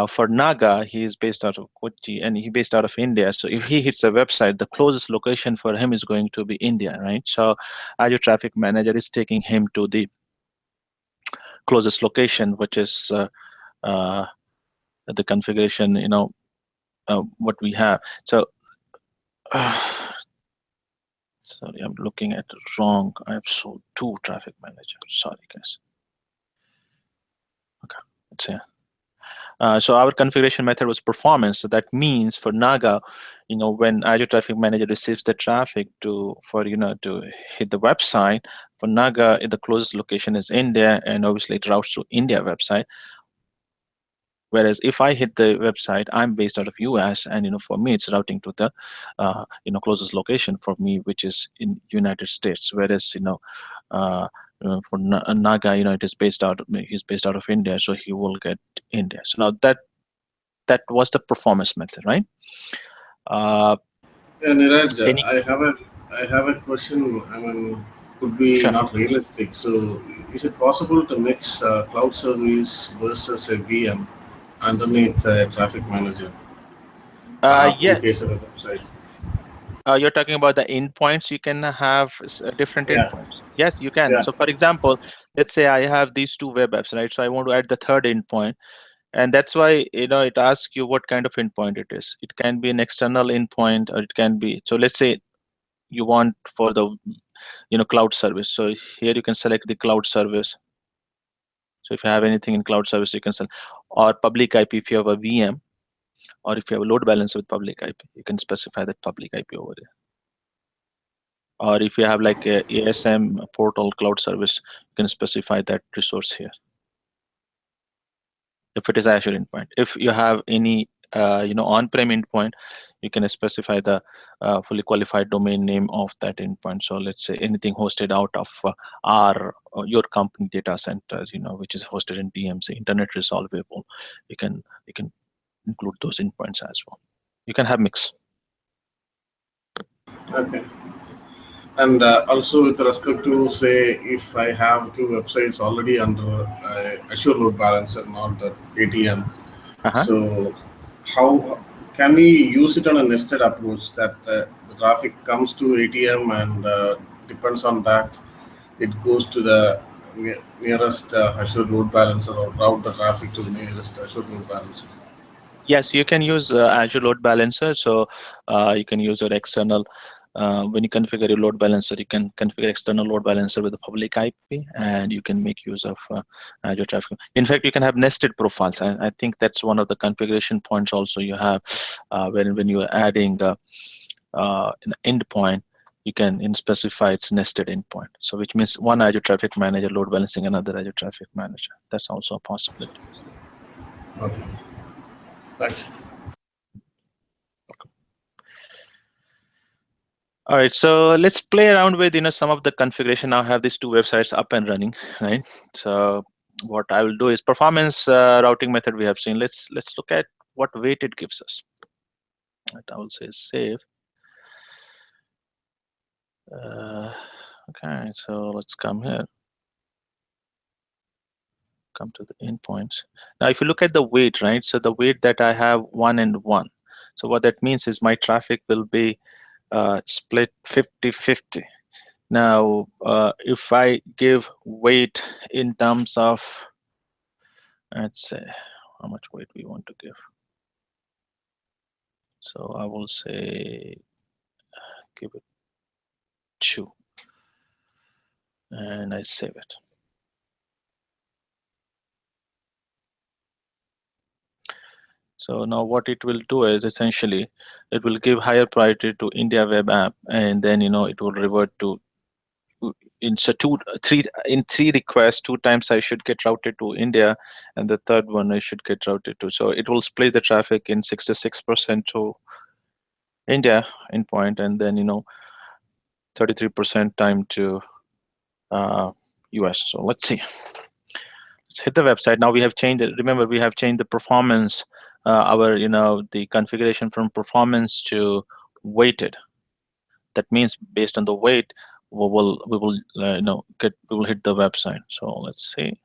for Naga, he is based out of Kochi and he based out of India. So if he hits a website, the closest location for him is going to be India, right? So Azure Traffic Manager is taking him to the closest location, which is uh, the configuration, what we have. So sorry, I'm looking at the wrong. I have so two traffic manager. Sorry, guys. Okay, it's here. So our configuration method was performance. So that means for Naga, when Azure Traffic Manager receives the traffic to hit the website, for Naga, the closest location is India, and obviously it routes to India website. Whereas if I hit the website, I'm based out of US, and for me, it's routing to the closest location for me, which is in United States. Whereas for Naga, it is based out. He's based out of India, so he will get India. So now that was the performance method, right? Uh, Yeah, Niraj, any I have a question. I mean, could be Sure. not realistic. So, is it possible to mix cloud service versus a VM underneath a traffic manager in Yes, case of a website? you're talking about the endpoints. You can have different Yeah, endpoints. Yes, you can. yeah. So, for example, let's say I have these two web apps, right? So I want to add the third endpoint, and that's why it asks you what kind of endpoint it is. It can be an external endpoint, or it can be. So let's say you want for the cloud service. So here you can select the cloud service. So if you have anything in cloud service, you can select, or public IP if you have a VM, or if you have a load balancer with public IP, you can specify that public IP over there. Or if you have like a ASM portal cloud service, you can specify that resource here. If it is Azure endpoint, if you have any on-prem endpoint, you can specify the fully qualified domain name of that endpoint. So let's say anything hosted out of your company data centers, which is hosted in DMC, internet resolvable. You can include those endpoints as well. You can have mix. Okay. And also with respect to say, if I have two websites already under Azure Load Balancer, not the ATM, Uh-huh. so how can we use it on a nested approach that the traffic comes to ATM and depends on that it goes to the nearest Azure Load Balancer or route the traffic to the nearest Azure Load Balancer? Yes, you can use Azure Load Balancer. So you can use your external, when you configure your load balancer, you can configure external load balancer with a public IP, and you can make use of Azure Traffic. In fact, you can have nested profiles. I think that's one of the configuration points also you have when you are adding an endpoint, you can specify its nested endpoint. So which means one Azure Traffic Manager load balancing another Azure Traffic Manager. That's also a possibility. Okay, right. All right, so let's play around with some of the configuration. Now I have these two websites up and running, right? So what I will do is performance routing method we have seen. Let's look at what weight it gives us. Right, I will say save. Okay, so let's come here, come to the endpoints. Now, if you look at the weight, right? So the weight that I have 1 and 1. So what that means is my traffic will be split 50-50. Now, if I give weight in terms of, let's say, how much weight we want to give. So I will say, give it 2, and I save it. So now what it will do is essentially, it will give higher priority to India web app, and then it will revert to in so three requests, 2 times I should get routed to India, and the third one I should get routed to. So it will split the traffic in 66% to India endpoint, and then 33% time to US. So let's see. Let's hit the website. Now we have changed it. Remember, we have changed the performance, our the configuration from performance to weighted. That means based on the weight, we will hit the website. So let's see.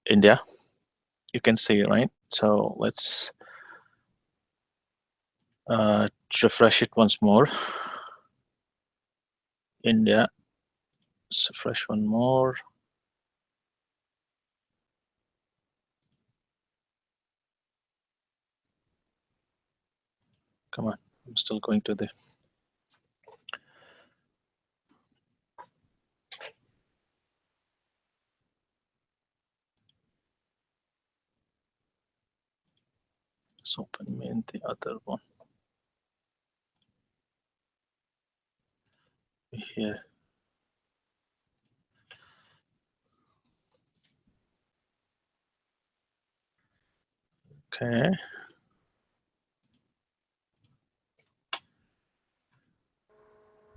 India, you can see, right? So let's refresh it once more. India, let's refresh one more. Come on, I'm still going to the. Let's open me in the other one. Here. Okay.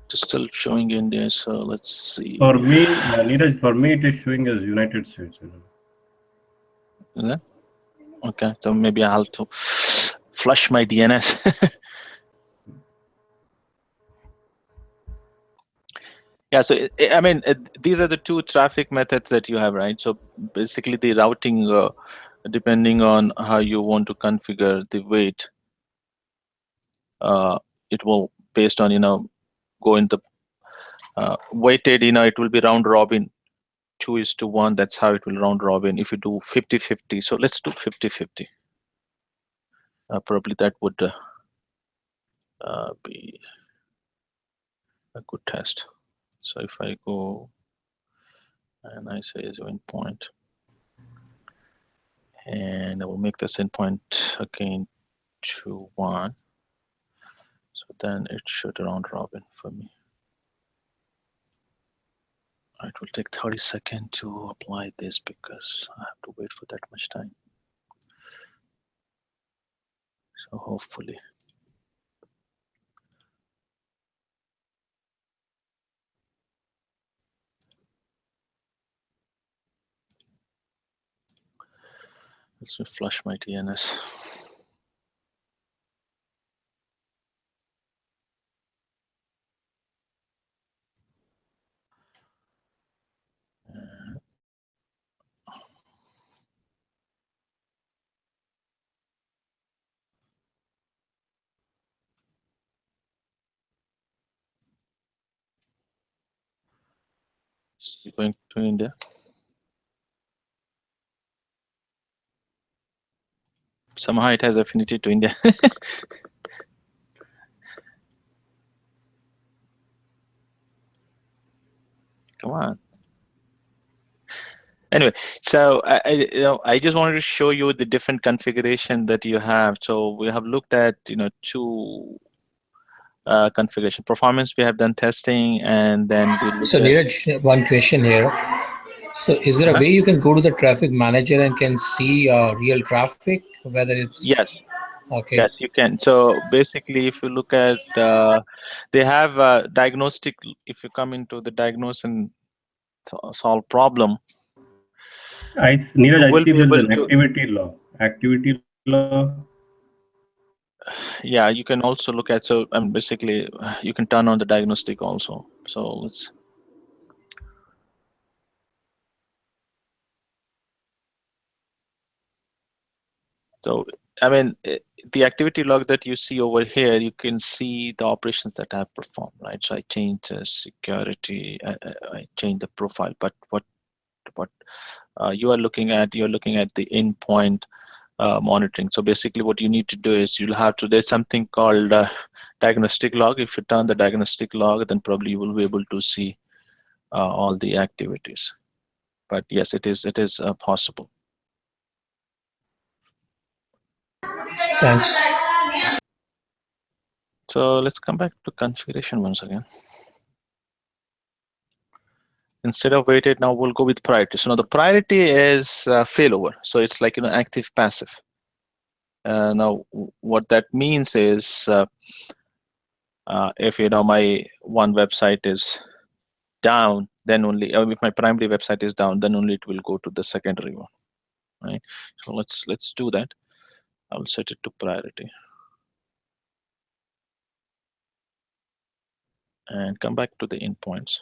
Just still showing India, so let's see. For me, Neeraj, for me it is showing as United States. Yeah. Okay, so maybe I'll have to flush my DNS. Yeah, so I mean, these are the two traffic methods that you have, right? So basically the routing, depending on how you want to configure the weight, it will, based on, go in the weighted, it will be round robin, 2:1. That's how it will round robin. If you do 50-50, so let's do 50-50. Probably that would be a good test. So if I go and I say is endpoint, and I will make this endpoint again to 1. So then it should round robin for me. It will take 30 seconds to apply this because I have to wait for that much time. So hopefully. Let's flush my DNS. Still going to India. Somehow it has affinity to India. Come on. Anyway, so I just wanted to show you the different configuration that you have. So we have looked at two configuration performance. We have done testing, and then we looked So at. Neeraj, one question here. So is there a way you can go to the traffic manager and can see real traffic, whether it's Yes, okay? yes, you can. So basically, if you look at, they have diagnostic. If you come into the diagnose and solve problem, Neeraj, you I will see be there's able an to. activity log. Activity log. Yeah, you can also look at. So basically, you can turn on the diagnostic also. So let's. So I mean, the activity log that you see over here, you can see the operations that I have performed, right? So I changed security, I changed the profile, but what you're looking at the endpoint monitoring. So basically what you need to do is there's something called diagnostic log. If you turn the diagnostic log, then probably you will be able to see all the activities. But yes, it is possible. Thanks. So let's come back to configuration once again. Instead of weighted, now we'll go with priority. So now the priority is failover. So it's like active passive. Now what that means is If my one website is down, then only if my primary website is down, then only it will go to the secondary one, right? So let's do that. I'll set it to priority and come back to the endpoints,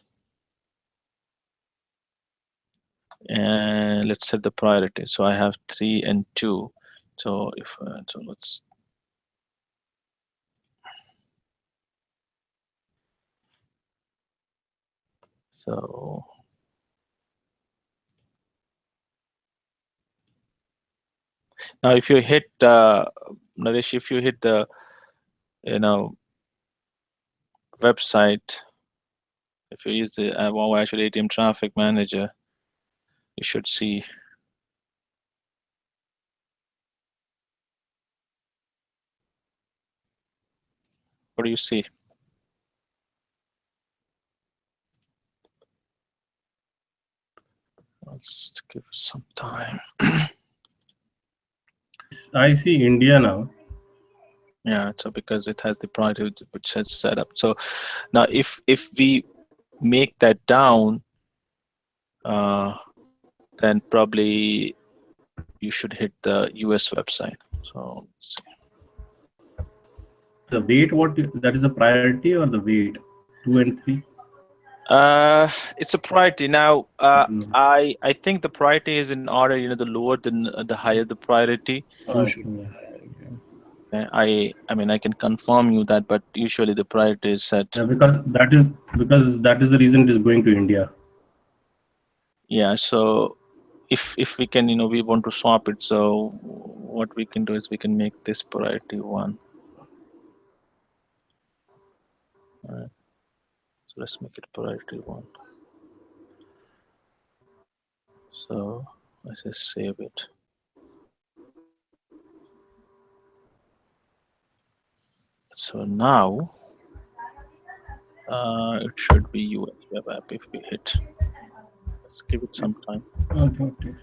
and let's set the priority. So I have 3 and 2. So if so let's so now if you hit Naresh, if you hit the website, if you use the Azure ATM Traffic Manager, you should see. What do you see? Let's give it some time. I see India now. Yeah, so because it has the priority which is set up. So now if we make that down, then probably you should hit the US website. So let's see. The weight, what that is the priority or the weight? 2 and 3? It's a priority now. I think the priority is in order. The lower the higher the priority. I mean I can confirm you that, but usually the priority is set. Yeah, because that is the reason it is going to India. Yeah. So if we can, we want to swap it. So what we can do is we can make this priority 1. So let's make it priority 1. So let's just save it. So now it should be US web app if we hit. Let's give it some time. Okay.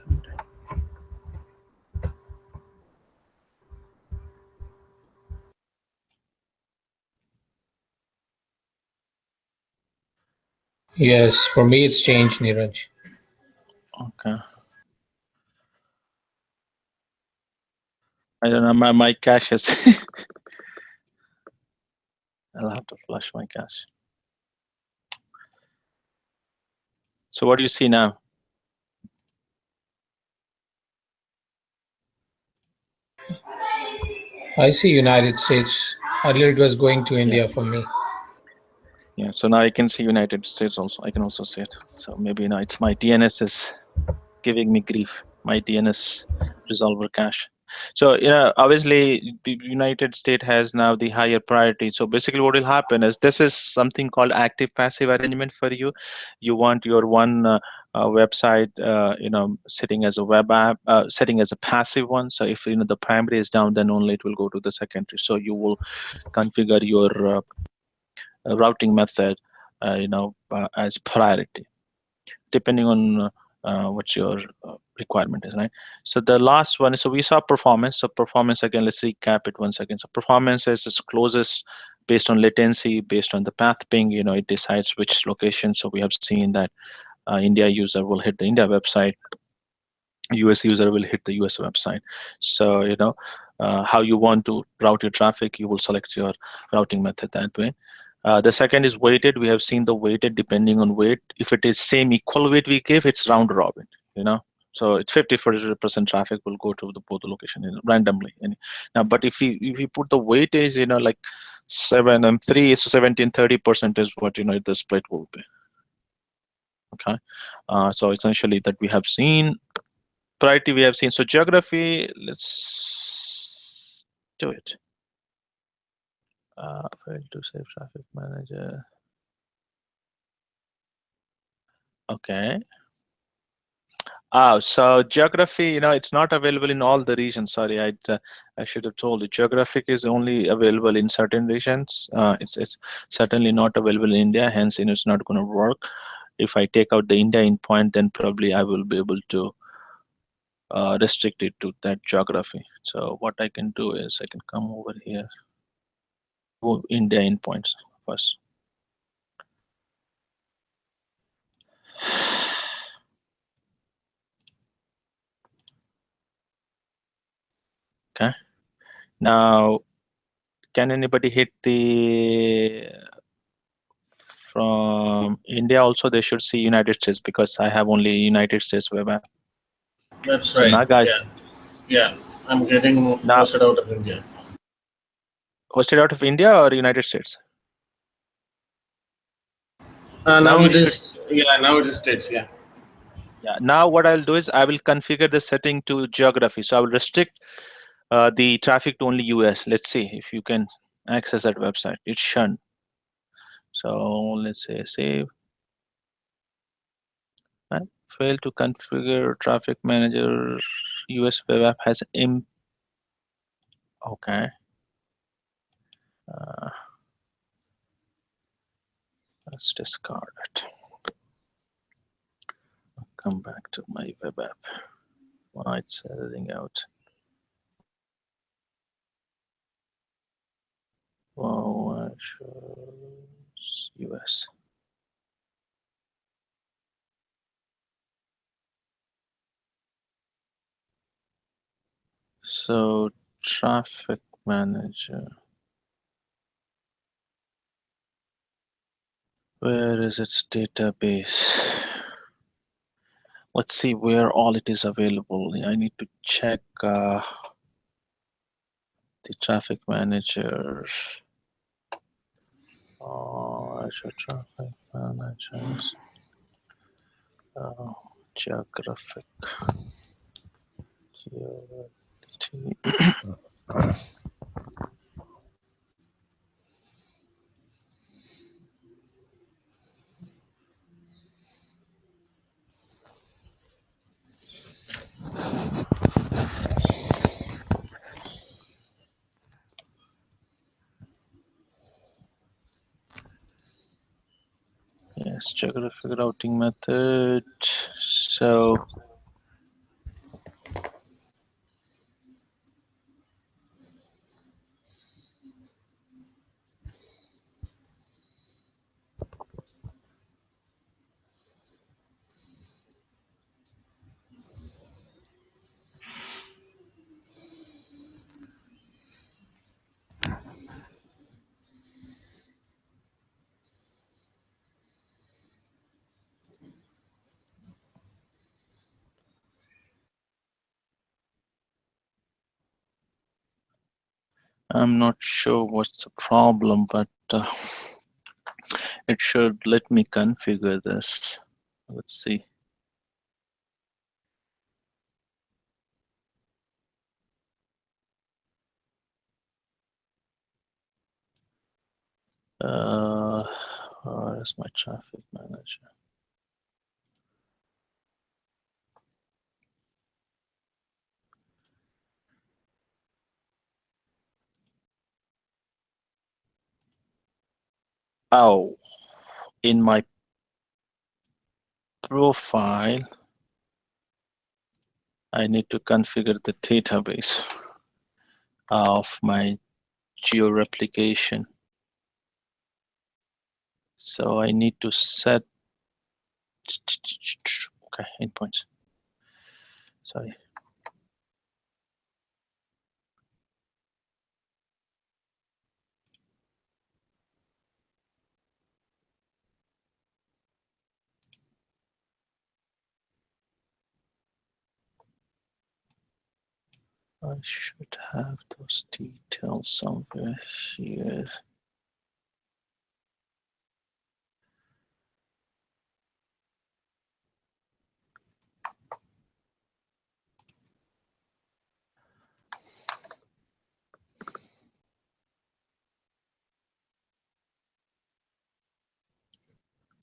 Yes, for me it's changed, Neeraj. Okay. I don't know, my cache is. I'll have to flush my cache. So what do you see now? I see United States. Earlier it was going to India for me. Yeah, so now I can see United States also. I can also see it. So maybe now it's my DNS is giving me grief. My DNS resolver cache. So obviously the United States has now the higher priority. So basically what will happen is this is something called active passive arrangement for you. You want your one website sitting as a web app, setting as a passive one. So if the primary is down, then only it will go to the secondary. So you will configure your routing method as priority depending on what your requirement is, right? So the last one is, so we saw performance. So performance, again, let's recap it once again. So performance is closest based on latency, based on the path ping, it decides which location. So we have seen that India user will hit the India website, US user will hit the US website. So how you want to route your traffic, you will select your routing method that way. The second is weighted. We have seen the weighted depending on weight. If it is same equal weight we give, it's round robin. So it's 50% traffic will go to both the location randomly. Now, but if we put the weightage, like 7 and 3, so 17-30% is what the split will be. Okay, so essentially that we have seen. Priority we have seen. So geography, let's do it. Fail to save traffic manager. Okay. So geography, it's not available in all the regions. Sorry, I should have told you. Geographic is only available in certain regions. It's certainly not available in India. Hence, it's not going to work. If I take out the India endpoint, then probably I will be able to restrict it to that geography. So what I can do is I can come over here. India endpoints. first. Okay. Now, can anybody hit the from India also? They should see United States because I have only United States web app. That's So right. now, guys, Yeah. Yeah. I'm getting now hosted out of India. hosted out of India or United States? Now Now you it should. is, yeah, now it is states, yeah. Yeah. Now what I'll do is I will configure the setting to geography. So I will restrict the traffic to only US. Let's see if you can access that website. It's shunned. So let's say save. Right. Fail to configure traffic manager. US web app has okay. Uh, let's discard it. Come back to my web app. Why it's editing out. Wow, US. So traffic manager. Where is its database? Let's see where all it is available. I need to check the traffic manager. Azure Traffic Managers. Geographic. Yes, geographic routing method. So I'm not sure what's the problem, but it should let me configure this. Let's see. Where is my traffic manager? Oh, in my profile, I need to configure the database of my geo replication. So I need to set okay endpoints. Sorry. I should have those details somewhere here.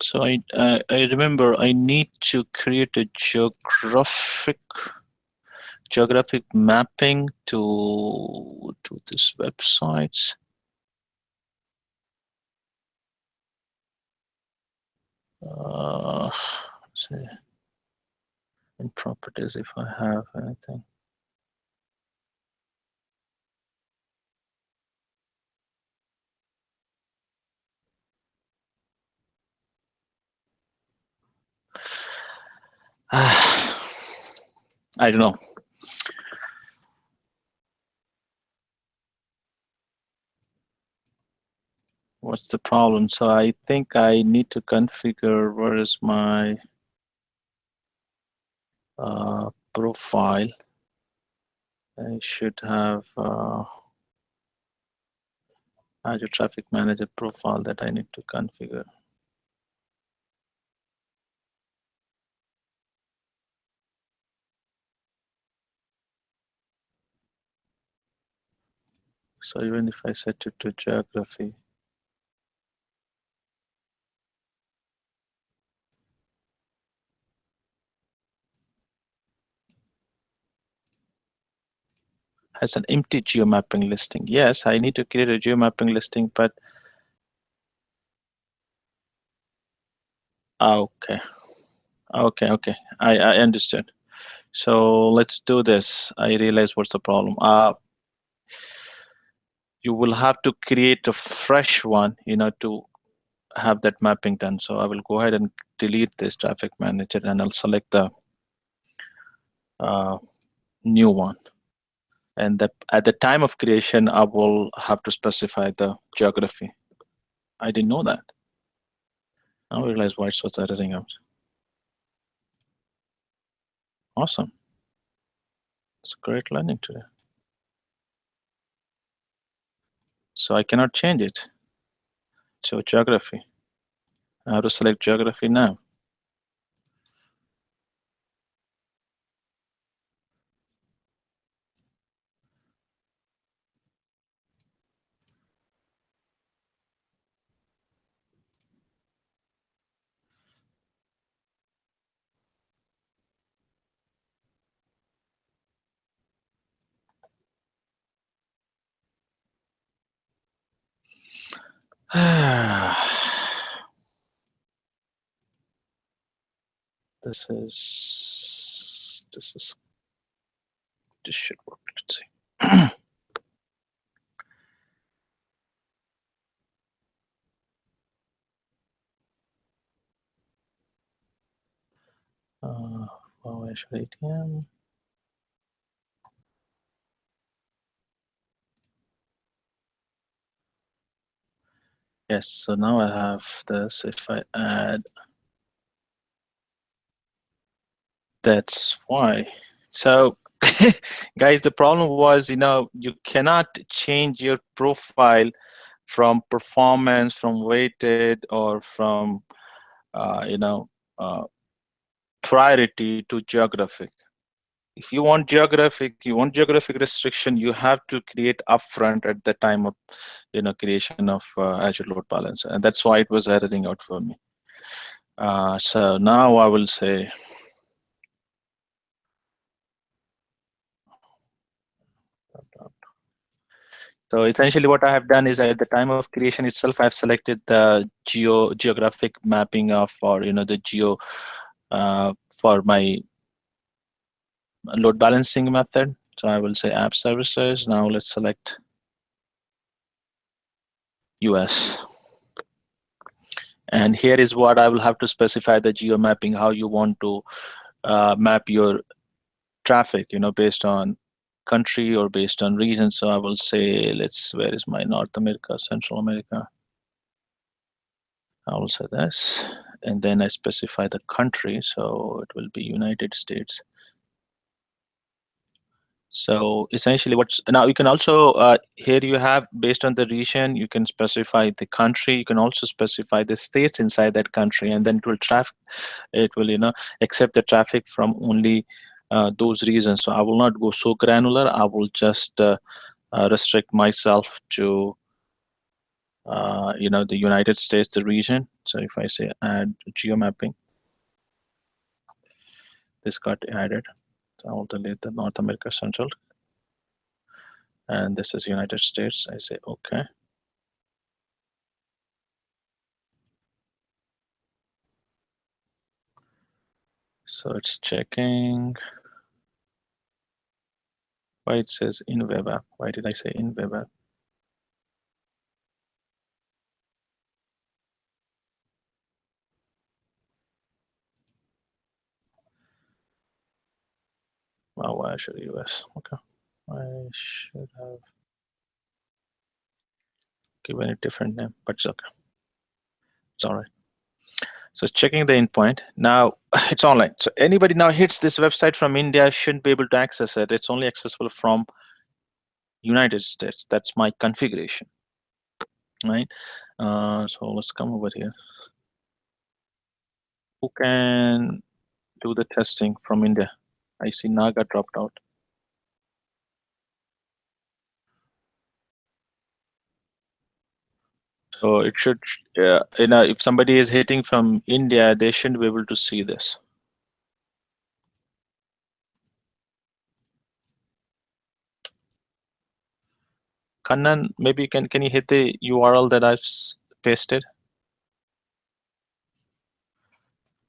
So I remember I need to create a geographic mapping to this website. See in properties if I have anything. I don't know. What's the problem? So I think I need to configure where is my profile. I should have Azure Traffic Manager profile that I need to configure. So even if I set it to geography, has an empty geomapping listing. Yes, I need to create a geomapping listing, but okay, okay. I understood. So let's do this. I realize what's the problem. You will have to create a fresh one, to have that mapping done. So I will go ahead and delete this traffic manager, and I'll select the new one. And at the time of creation, I will have to specify the geography. I didn't know that. Now I realize why it was editing out. Awesome. It's great learning today. So I cannot change it. So geography. I have to select geography now. This should work. Let's see. Azure ATM. Yes, so now I have this. If I add, that's why. So guys, the problem was, you cannot change your profile from performance, from weighted, or from, priority to geographic. If you want geographic restriction, you have to create upfront at the time of, creation of Azure Load Balancer, and that's why it was editing out for me. So now I will say, so essentially what I have done is at the time of creation itself, I've selected the geographic mapping of, or the geo for my load balancing method. So I will say app services. Now let's select US. And here is what I will have to specify the geo mapping, how you want to map your traffic, based on country or based on region. So I will say, where is my North America, Central America? I will say this, and then I specify the country. So it will be United States. So essentially now you can also, here you have, based on the region, you can specify the country. You can also specify the states inside that country, and then it will accept the traffic from only those regions. So I will not go so granular. I will just restrict myself to the United States, the region. So if I say add geomapping, this got added. So I will delete the North America Central, and this is United States. I say okay. So it's checking why it says in web app. Why did I say in web app? Oh, Azure US. Okay. I should have given it different name, but it's okay. It's all right. So it's checking the endpoint. Now it's online. So anybody now hits this website from India shouldn't be able to access it. It's only accessible from United States. That's my configuration, right? So let's come over here. Who can do the testing from India? I see Naga dropped out. So it should, if somebody is hitting from India, they shouldn't be able to see this. Kannan, maybe can you hit the URL that I've pasted?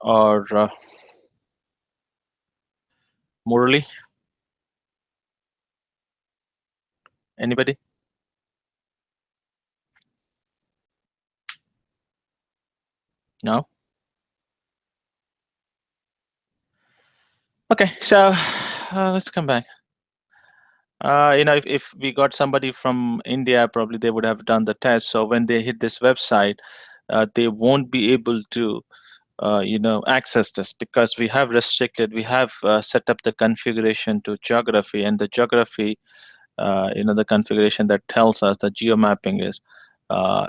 Or Murali? Anybody? No? Okay, so let's come back. If we got somebody from India, probably they would have done the test. So when they hit this website, they won't be able to access this because we have restricted, we have set up the configuration to geography, and the geography, the configuration that tells us the geo mapping is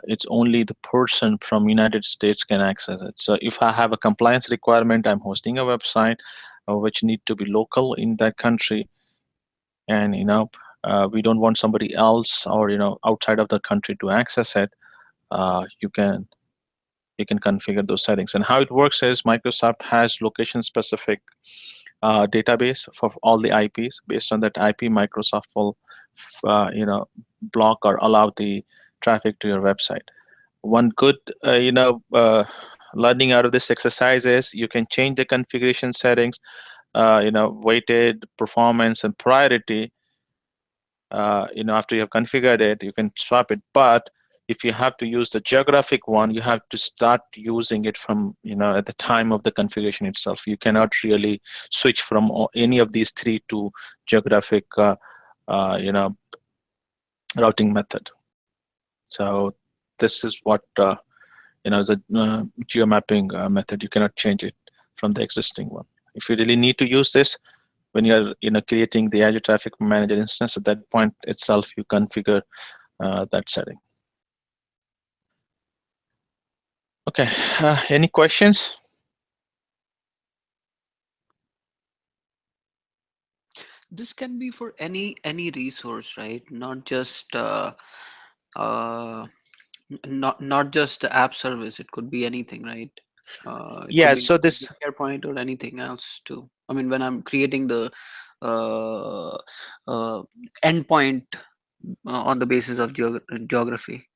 it's only the person from United States can access it. So if I have a compliance requirement, I'm hosting a website which need to be local in that country, and we don't want somebody else or outside of the country to access it. You can configure those settings. And how it works is Microsoft has location specific database for all the IPs. Based on that IP, Microsoft will block or allow the traffic to your website. One good learning out of this exercise is you can change the configuration settings, weighted, performance, and priority. After you have configured it, you can swap it. But if you have to use the geographic one, you have to start using it from at the time of the configuration itself. You cannot really switch from any of these three to geographic routing method. So this is what the geo mapping method. You cannot change it from the existing one. If you really need to use this, when you're creating the Azure Traffic Manager instance, at that point itself you configure that setting. Okay, any questions? This can be for any resource, right? Not just uh, not just the app service. It could be anything, right? It could Yeah, be so this, SharePoint or anything else too. I mean, when I'm creating the uh, uh, endpoint on the basis of geography.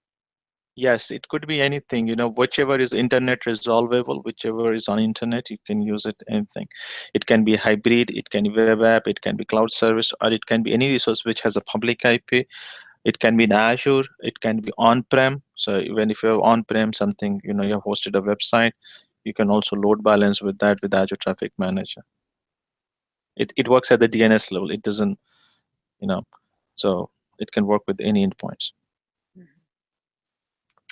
yes, it could be anything, whichever is internet resolvable, whichever is on internet, you can use it, anything. It can be hybrid, it can be web app, it can be cloud service, or it can be any resource which has a public IP. It can be in Azure, it can be on-prem. So even if you have on-prem something, you have hosted a website, you can also load balance with that with Azure Traffic Manager. It works at the DNS level. It doesn't, so it can work with any endpoints.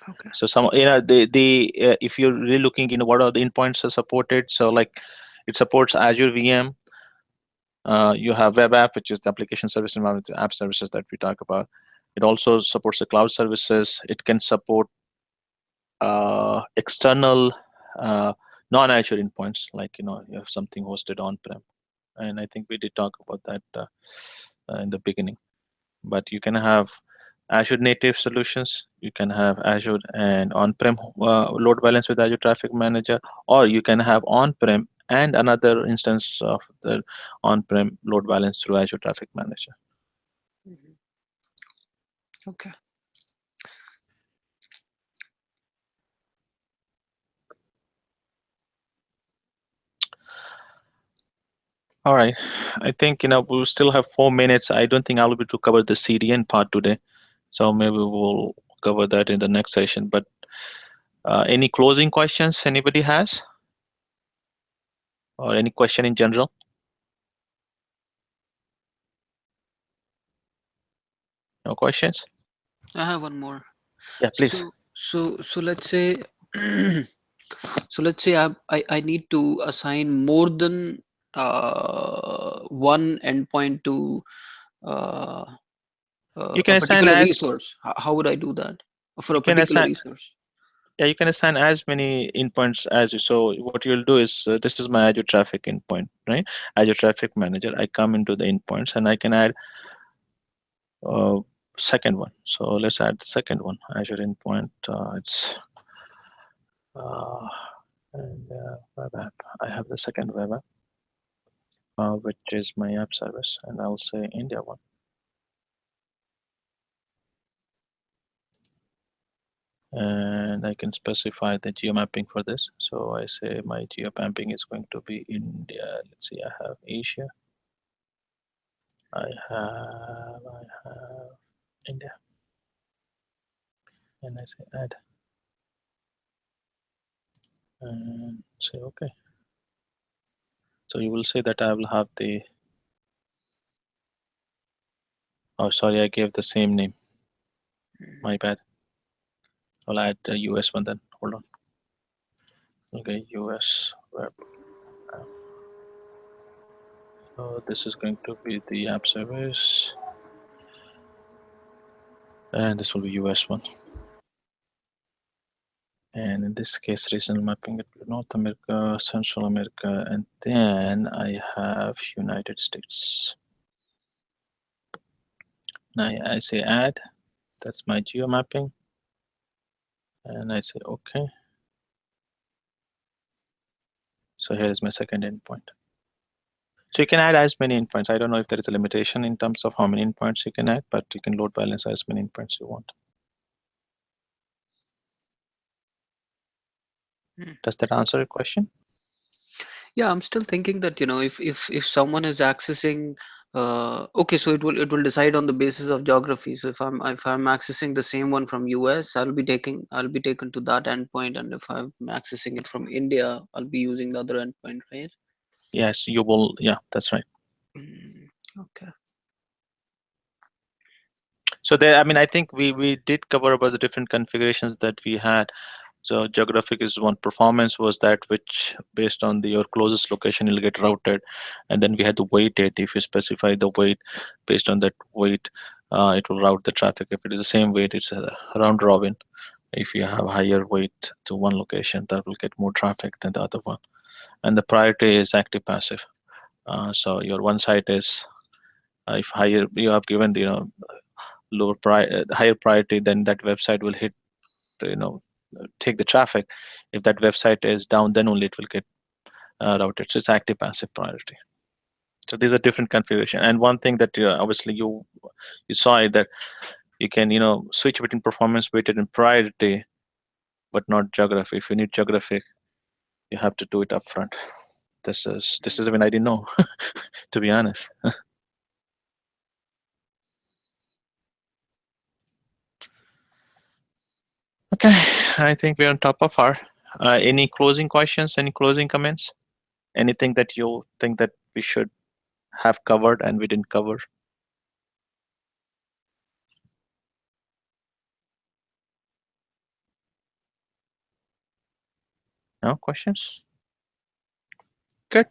Okay. So if you're really looking, what are the endpoints are supported? So like it supports Azure VM. You have web app, which is the application service environment, the app services that we talk about. It also supports the cloud services. It can support external non-Azure endpoints, like you have something hosted on-prem, and I think we did talk about that in the beginning. But you can have Azure native solutions, you can have Azure and on-prem load balance with Azure Traffic Manager, or you can have on-prem and another instance of the on-prem load balance through Azure Traffic Manager. Mhm. Okay. All right, I think we still have 4 minutes. I don't think I'll be able to cover the CDN part today, so maybe we'll cover that in the next session. But any closing questions anybody has, or any question in general? No questions? I have one more. Yeah, please. So let's say so let's say I need to assign more than one endpoint to uh, You a can assign particular as resource. How would I do that for a you can particular assign resource? yeah, you can assign as many endpoints as you. So what you'll do is this is my Azure Traffic endpoint, right? Azure Traffic Manager. I come into the endpoints and I can add uh, second one. So let's add the second one, Azure endpoint. It's and web app. I have the second web app, which is my app service, and I'll say India one. And I can specify the geo mapping for this. So I say my geo mapping is going to be India. Let's see, I have Asia. I have India, and I say add, and say okay. So you will see that I will have the. Oh, sorry, I gave the same name. My bad. I'll add the US one then. Hold on. Okay, US web. So this is going to be the app service, and this will be US one. And in this case, regional mapping it to North America, Central America, and then I have United States. Now I say add, that's my geo mapping, and I say okay. So here is my second endpoint. So you can add as many endpoints. I don't know if there is a limitation in terms of how many endpoints you can add, but you can load balance as many endpoints you want. Does that answer your question? Yeah, I'm still thinking that, if someone is accessing, okay, so it will decide on the basis of geography. So if I'm accessing the same one from US, I'll be taken to that endpoint, and if I'm accessing it from India, I'll be using the other endpoint, right? Yes, you will. Yeah, that's right. Okay. So there, I mean, I think we did cover about the different configurations that we had. So geographic is one. Performance was that which based on your closest location you'll get routed, and then we had the weighted. If you specify the weight based on that weight, it will route the traffic. If it is the same weight, it's a round robin. If you have higher weight to one location, that will get more traffic than the other one. And the priority is active passive. So your one site is if higher you have given the higher priority, then that website will hit you know take the traffic. If that website is down, then only it will get routed. So it's active passive priority. So these are different configuration. And one thing that obviously you saw it that you can switch between performance weighted and priority, but not geography. If you need geographic, you have to do it upfront. This is when I didn't know, to be honest. Okay, I think we're on top of our. Any closing questions? Any closing comments? Anything that you think that we should have covered and we didn't cover? No questions? Good.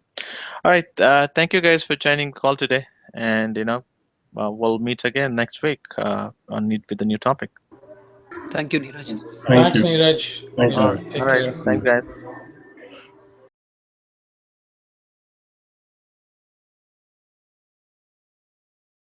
All right. Thank you guys for joining the call today, and we'll meet again next week with a new topic. Thank you, Neeraj. Thank Thanks, you. Neeraj. Thank you. Yeah, All take right. care. Thanks, guys.